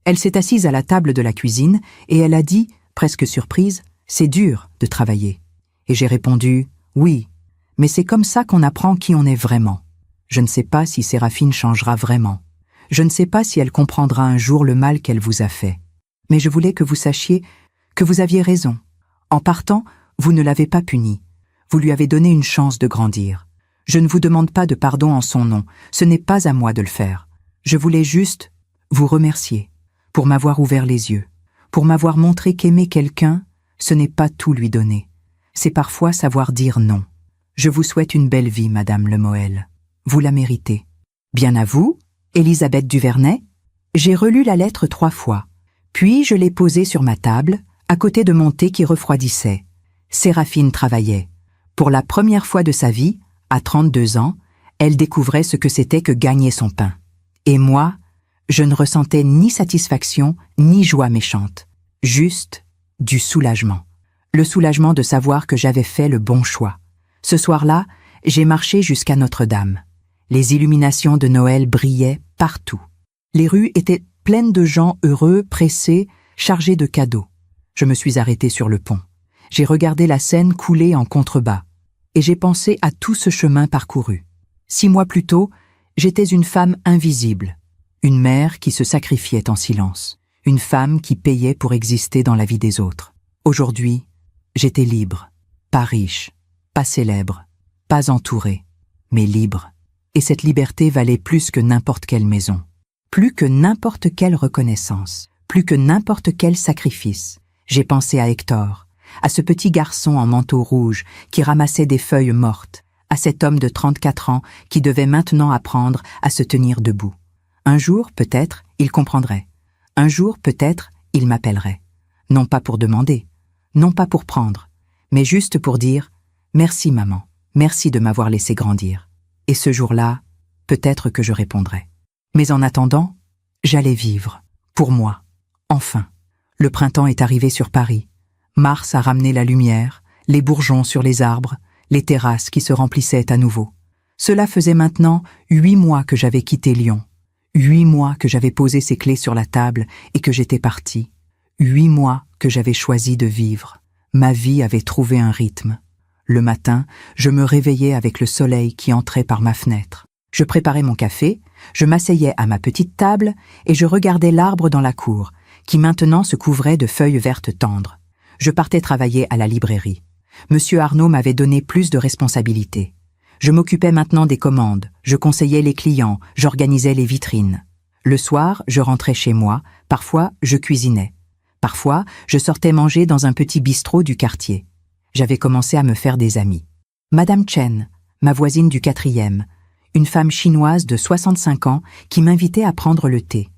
Speaker 1: Elle s'est assise à la table de la cuisine et elle a dit, presque surprise, « C'est dur de travailler. » Et j'ai répondu, « Oui, mais c'est comme ça qu'on apprend qui on est vraiment. » Je ne sais pas si Séraphine changera vraiment. Je ne sais pas si elle comprendra un jour le mal qu'elle vous a fait. Mais je voulais que vous sachiez que vous aviez raison. En partant, vous ne l'avez pas punie. Vous lui avez donné une chance de grandir. Je ne vous demande pas de pardon en son nom. Ce n'est pas à moi de le faire. Je voulais juste vous remercier pour m'avoir ouvert les yeux, pour m'avoir montré qu'aimer quelqu'un, ce n'est pas tout lui donner. C'est parfois savoir dire non. Je vous souhaite une belle vie, Madame Lemoel. Vous la méritez. Bien à vous, Élisabeth Duvernay. J'ai relu la lettre 3 fois. Puis je l'ai posée sur ma table, à côté de mon thé qui refroidissait. Séraphine travaillait. Pour la première fois de sa vie, à 32 ans, elle découvrait ce que c'était que gagner son pain. Et moi, je ne ressentais ni satisfaction, ni joie méchante. Juste du soulagement. Le soulagement de savoir que j'avais fait le bon choix. Ce soir-là, j'ai marché jusqu'à Notre-Dame. Les illuminations de Noël brillaient partout. Les rues étaient pleines de gens heureux, pressés, chargés de cadeaux. Je me suis arrêtée sur le pont. J'ai regardé la Seine couler en contrebas. Et j'ai pensé à tout ce chemin parcouru. 6 mois plus tôt, j'étais une femme invisible. Une mère qui se sacrifiait en silence. Une femme qui payait pour exister dans la vie des autres. Aujourd'hui, j'étais libre. Pas riche, pas célèbre, pas entourée, mais libre. Et cette liberté valait plus que n'importe quelle maison. Plus que n'importe quelle reconnaissance. plus que n'importe quel sacrifice. J'ai pensé à Hector, à ce petit garçon en manteau rouge qui ramassait des feuilles mortes, à cet homme de 34 ans qui devait maintenant apprendre à se tenir debout. Un jour, peut-être, il comprendrait. Un jour, peut-être, il m'appellerait. Non pas pour demander, non pas pour prendre, mais juste pour dire « Merci maman, merci de m'avoir laissé grandir ». Et ce jour-là, peut-être que je répondrais. Mais en attendant, j'allais vivre, pour moi, enfin. Le printemps est arrivé sur Paris. Mars a ramené la lumière, les bourgeons sur les arbres, les terrasses qui se remplissaient à nouveau. Cela faisait maintenant 8 mois que j'avais quitté Lyon. 8 mois que j'avais posé ces clés sur la table et que j'étais parti. 8 mois que j'avais choisi de vivre. Ma vie avait trouvé un rythme. Le matin, je me réveillais avec le soleil qui entrait par ma fenêtre. Je préparais mon café, je m'asseyais à ma petite table et je regardais l'arbre dans la cour, qui maintenant se couvrait de feuilles vertes tendres. Je partais travailler à la librairie. Monsieur Arnaud m'avait donné plus de responsabilités. Je m'occupais maintenant des commandes, je conseillais les clients, j'organisais les vitrines. Le soir, je rentrais chez moi, parfois je cuisinais. Parfois, je sortais manger dans un petit bistrot du quartier. J'avais commencé à me faire des amis. Madame Chen, ma voisine du 4e, une femme chinoise de 65 ans qui m'invitait à prendre le thé.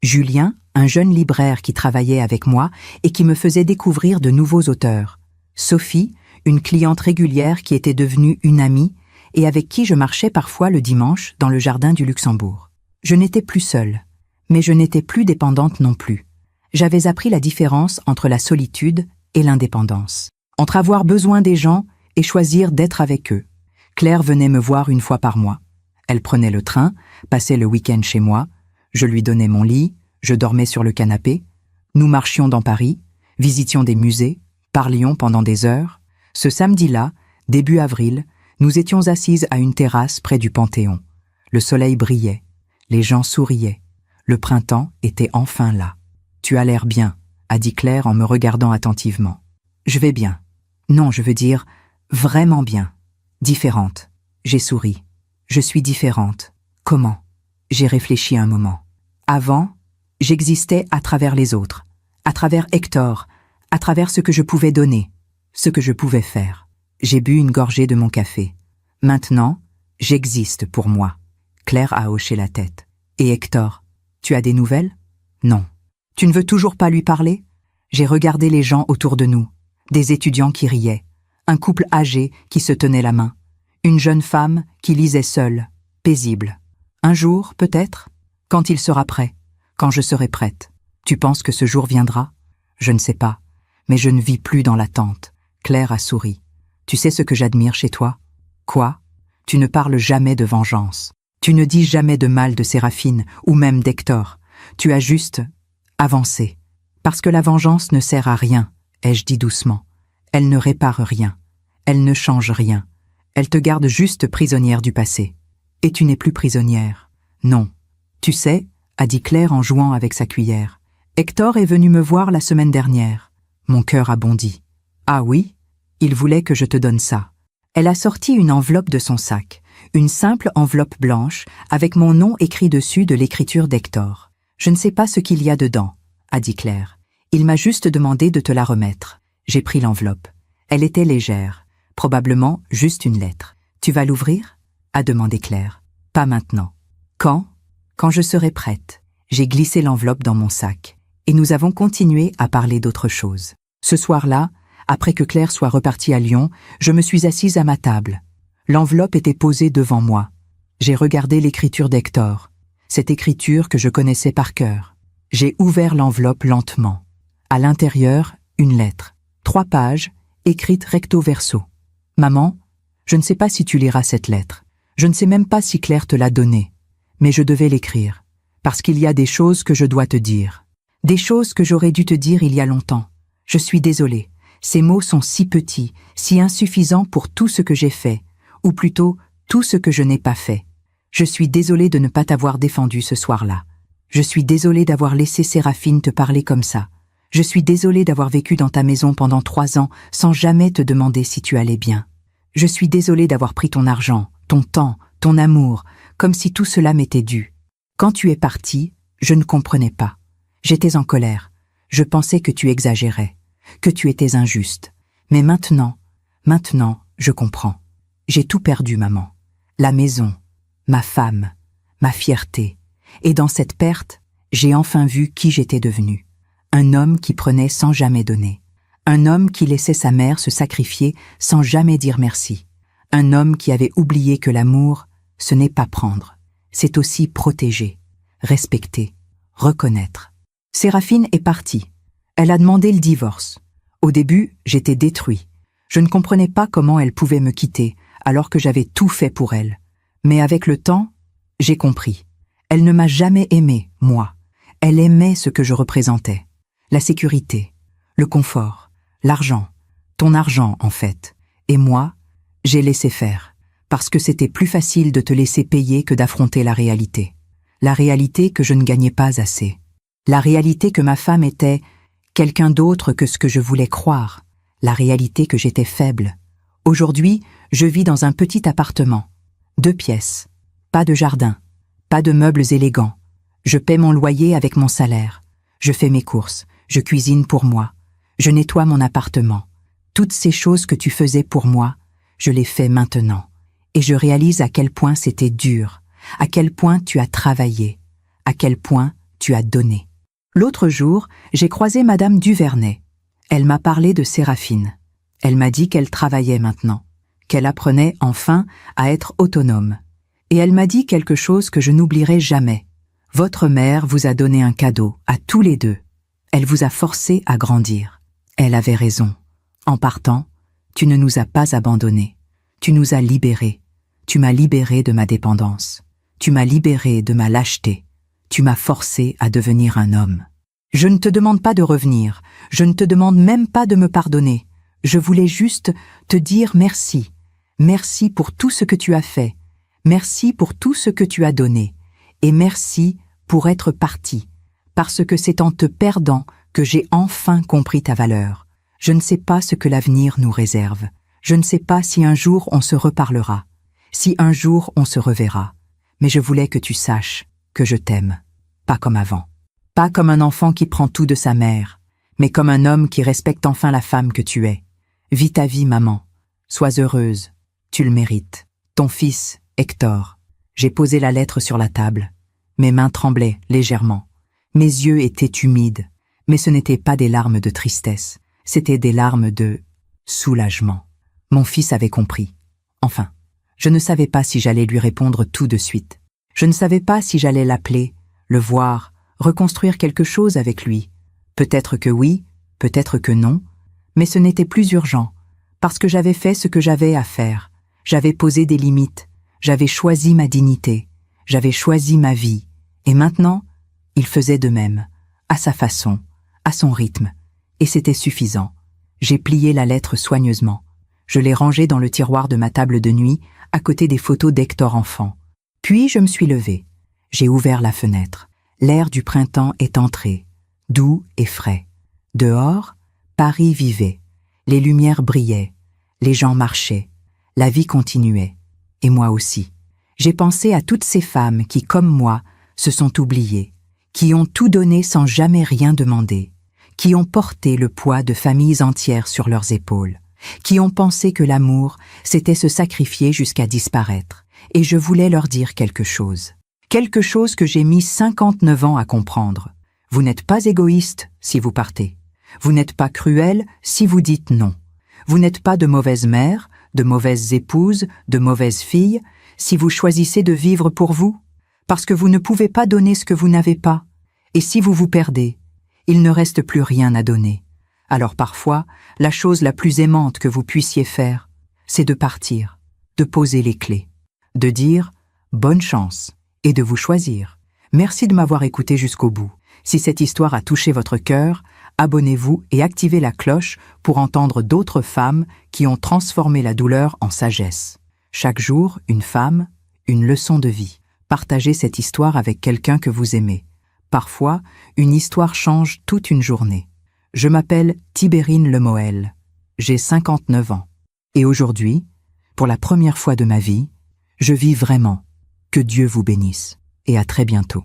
Speaker 1: Julien, un jeune libraire qui travaillait avec moi et qui me faisait découvrir de nouveaux auteurs. Sophie, une cliente régulière qui était devenue une amie et avec qui je marchais parfois le dimanche dans le jardin du Luxembourg. Je n'étais plus seule, mais je n'étais plus dépendante non plus. J'avais appris la différence entre la solitude et l'indépendance, entre avoir besoin des gens et choisir d'être avec eux. Claire venait me voir une fois par mois. Elle prenait le train, passait le week-end chez moi, je lui donnais mon lit, je dormais sur le canapé. Nous marchions dans Paris, visitions des musées, parlions pendant des heures. Ce samedi-là, début avril, nous étions assises à une terrasse près du Panthéon. Le soleil brillait, les gens souriaient. Le printemps était enfin là. « Tu as l'air bien », a dit Claire en me regardant attentivement. « Je vais bien. Non, je veux dire, vraiment bien. Différente. » J'ai souri. « Je suis différente. Comment ?» J'ai réfléchi un moment. Avant, j'existais à travers les autres, à travers Hector, à travers ce que je pouvais donner, ce que je pouvais faire. J'ai bu une gorgée de mon café. Maintenant, j'existe pour moi. Claire a hoché la tête. Et Hector, tu as des nouvelles? Non. Tu ne veux toujours pas lui parler? J'ai regardé les gens autour de nous, des étudiants qui riaient, un couple âgé qui se tenait la main, une jeune femme qui lisait seule, paisible. Un jour, peut-être, quand il sera prêt, quand je serai prête. Tu penses que ce jour viendra? Je ne sais pas, mais je ne vis plus dans l'attente. Claire a souri. Tu sais ce que j'admire chez toi? Quoi? Tu ne parles jamais de vengeance. Tu ne dis jamais de mal de Séraphine ou même d'Hector. Tu as juste avancé. Parce que la vengeance ne sert à rien, ai-je dit doucement. Elle ne répare rien. Elle ne change rien. Elle te garde juste prisonnière du passé. Et tu n'es plus prisonnière. Non. Tu sais, a dit Claire en jouant avec sa cuillère. Hector est venu me voir la semaine dernière. Mon cœur a bondi. Ah oui? Il voulait que je te donne ça. Elle a sorti une enveloppe de son sac, une simple enveloppe blanche avec mon nom écrit dessus de l'écriture d'Hector. Je ne sais pas ce qu'il y a dedans, a dit Claire. Il m'a juste demandé de te la remettre. J'ai pris l'enveloppe. Elle était légère, probablement juste une lettre. Tu vas l'ouvrir? A demandé Claire. Pas maintenant. Quand? Quand je serai prête. J'ai glissé l'enveloppe dans mon sac et nous avons continué à parler d'autre chose. Ce soir-là, après que Claire soit repartie à Lyon, je me suis assise à ma table. L'enveloppe était posée devant moi. J'ai regardé l'écriture d'Hector, cette écriture que je connaissais par cœur. J'ai ouvert l'enveloppe lentement. À l'intérieur, une lettre, 3 pages, écrite recto verso. Maman, je ne sais pas si tu liras cette lettre. Je ne sais même pas si Claire te l'a donnée. Mais je devais l'écrire, parce qu'il y a des choses que je dois te dire. Des choses que j'aurais dû te dire il y a longtemps. Je suis désolée. Ces mots sont si petits, si insuffisants pour tout ce que j'ai fait, ou plutôt tout ce que je n'ai pas fait. Je suis désolée de ne pas t'avoir défendu ce soir-là. Je suis désolée d'avoir laissé Séraphine te parler comme ça. Je suis désolée d'avoir vécu dans ta maison pendant 3 ans sans jamais te demander si tu allais bien. Je suis désolée d'avoir pris ton argent, ton temps, ton amour, comme si tout cela m'était dû. Quand tu es parti, je ne comprenais pas. J'étais en colère. Je pensais que tu exagérais, que tu étais injuste. Mais maintenant, je comprends. J'ai tout perdu, maman. La maison, ma femme, ma fierté. Et dans cette perte, j'ai enfin vu qui j'étais devenu. Un homme qui prenait sans jamais donner. Un homme qui laissait sa mère se sacrifier sans jamais dire merci. Un homme qui avait oublié que l'amour, ce n'est pas prendre. C'est aussi protéger, respecter, reconnaître. Séraphine est partie. Elle a demandé le divorce. Au début, j'étais détruit. Je ne comprenais pas comment elle pouvait me quitter, alors que j'avais tout fait pour elle. Mais avec le temps, j'ai compris. Elle ne m'a jamais aimé, moi. Elle aimait ce que je représentais. La sécurité, le confort, l'argent, ton argent en fait. Et moi, j'ai laissé faire, parce que c'était plus facile de te laisser payer que d'affronter la réalité. La réalité que je ne gagnais pas assez. La réalité que ma femme était quelqu'un d'autre que ce que je voulais croire. La réalité que j'étais faible. Aujourd'hui, je vis dans un petit appartement. 2 pièces. Pas de jardin. Pas de meubles élégants. Je paie mon loyer avec mon salaire. Je fais mes courses. Je cuisine pour moi. Je nettoie mon appartement. Toutes ces choses que tu faisais pour moi, je les fais maintenant. Et je réalise à quel point c'était dur, à quel point tu as travaillé, à quel point tu as donné. L'autre jour, j'ai croisé Madame Duvernay. Elle m'a parlé de Séraphine. Elle m'a dit qu'elle travaillait maintenant, qu'elle apprenait enfin à être autonome. Et elle m'a dit quelque chose que je n'oublierai jamais. Votre mère vous a donné un cadeau, à tous les deux. Elle vous a forcé à grandir. Elle avait raison. En partant, tu ne nous as pas abandonnés. Tu nous as libérés. Tu m'as libéré de ma dépendance. Tu m'as libéré de ma lâcheté. Tu m'as forcé à devenir un homme. Je ne te demande pas de revenir. Je ne te demande même pas de me pardonner. Je voulais juste te dire merci. Merci pour tout ce que tu as fait. Merci pour tout ce que tu as donné. Et merci pour être parti. Parce que c'est en te perdant que j'ai enfin compris ta valeur. Je ne sais pas ce que l'avenir nous réserve. Je ne sais pas si un jour on se reparlera, si un jour on se reverra. Mais je voulais que tu saches que je t'aime. Pas comme avant. Pas comme un enfant qui prend tout de sa mère, mais comme un homme qui respecte enfin la femme que tu es. Vis ta vie, maman. Sois heureuse. Tu le mérites. Ton fils, Hector. J'ai posé la lettre sur la table. Mes mains tremblaient légèrement. Mes yeux étaient humides, mais ce n'étaient pas des larmes de tristesse, c'étaient des larmes de soulagement. Mon fils avait compris. Enfin, je ne savais pas si j'allais lui répondre tout de suite. Je ne savais pas si j'allais l'appeler, le voir, reconstruire quelque chose avec lui. Peut-être que oui, peut-être que non, mais ce n'était plus urgent, parce que j'avais fait ce que j'avais à faire. J'avais posé des limites, j'avais choisi ma dignité, j'avais choisi ma vie, et maintenant, il faisait de même, à sa façon, à son rythme, et c'était suffisant. J'ai plié la lettre soigneusement. Je l'ai rangée dans le tiroir de ma table de nuit, à côté des photos d'Hector enfant. Puis je me suis levée. J'ai ouvert la fenêtre. L'air du printemps est entré, doux et frais. Dehors, Paris vivait. Les lumières brillaient. Les gens marchaient. La vie continuait. Et moi aussi. J'ai pensé à toutes ces femmes qui, comme moi, se sont oubliées, qui ont tout donné sans jamais rien demander, qui ont porté le poids de familles entières sur leurs épaules, qui ont pensé que l'amour, c'était se sacrifier jusqu'à disparaître. Et je voulais leur dire quelque chose que j'ai mis 59 ans à comprendre. Vous n'êtes pas égoïste si vous partez. Vous n'êtes pas cruel si vous dites non. Vous n'êtes pas de mauvaise mère, de mauvaise épouse, de mauvaise fille, si vous choisissez de vivre pour vous, parce que vous ne pouvez pas donner ce que vous n'avez pas. Et si vous vous perdez, il ne reste plus rien à donner. Alors parfois, la chose la plus aimante que vous puissiez faire, c'est de partir, de poser les clés, de dire « bonne chance » et de vous choisir. Merci de m'avoir écouté jusqu'au bout. Si cette histoire a touché votre cœur, abonnez-vous et activez la cloche pour entendre d'autres femmes qui ont transformé la douleur en sagesse. Chaque jour, une femme, une leçon de vie. Partagez cette histoire avec quelqu'un que vous aimez. Parfois, une histoire change toute une journée. Je m'appelle Tibérine Lemoel. J'ai 59 ans. Et aujourd'hui, pour la première fois de ma vie, je vis vraiment. Que Dieu vous bénisse. Et à très bientôt.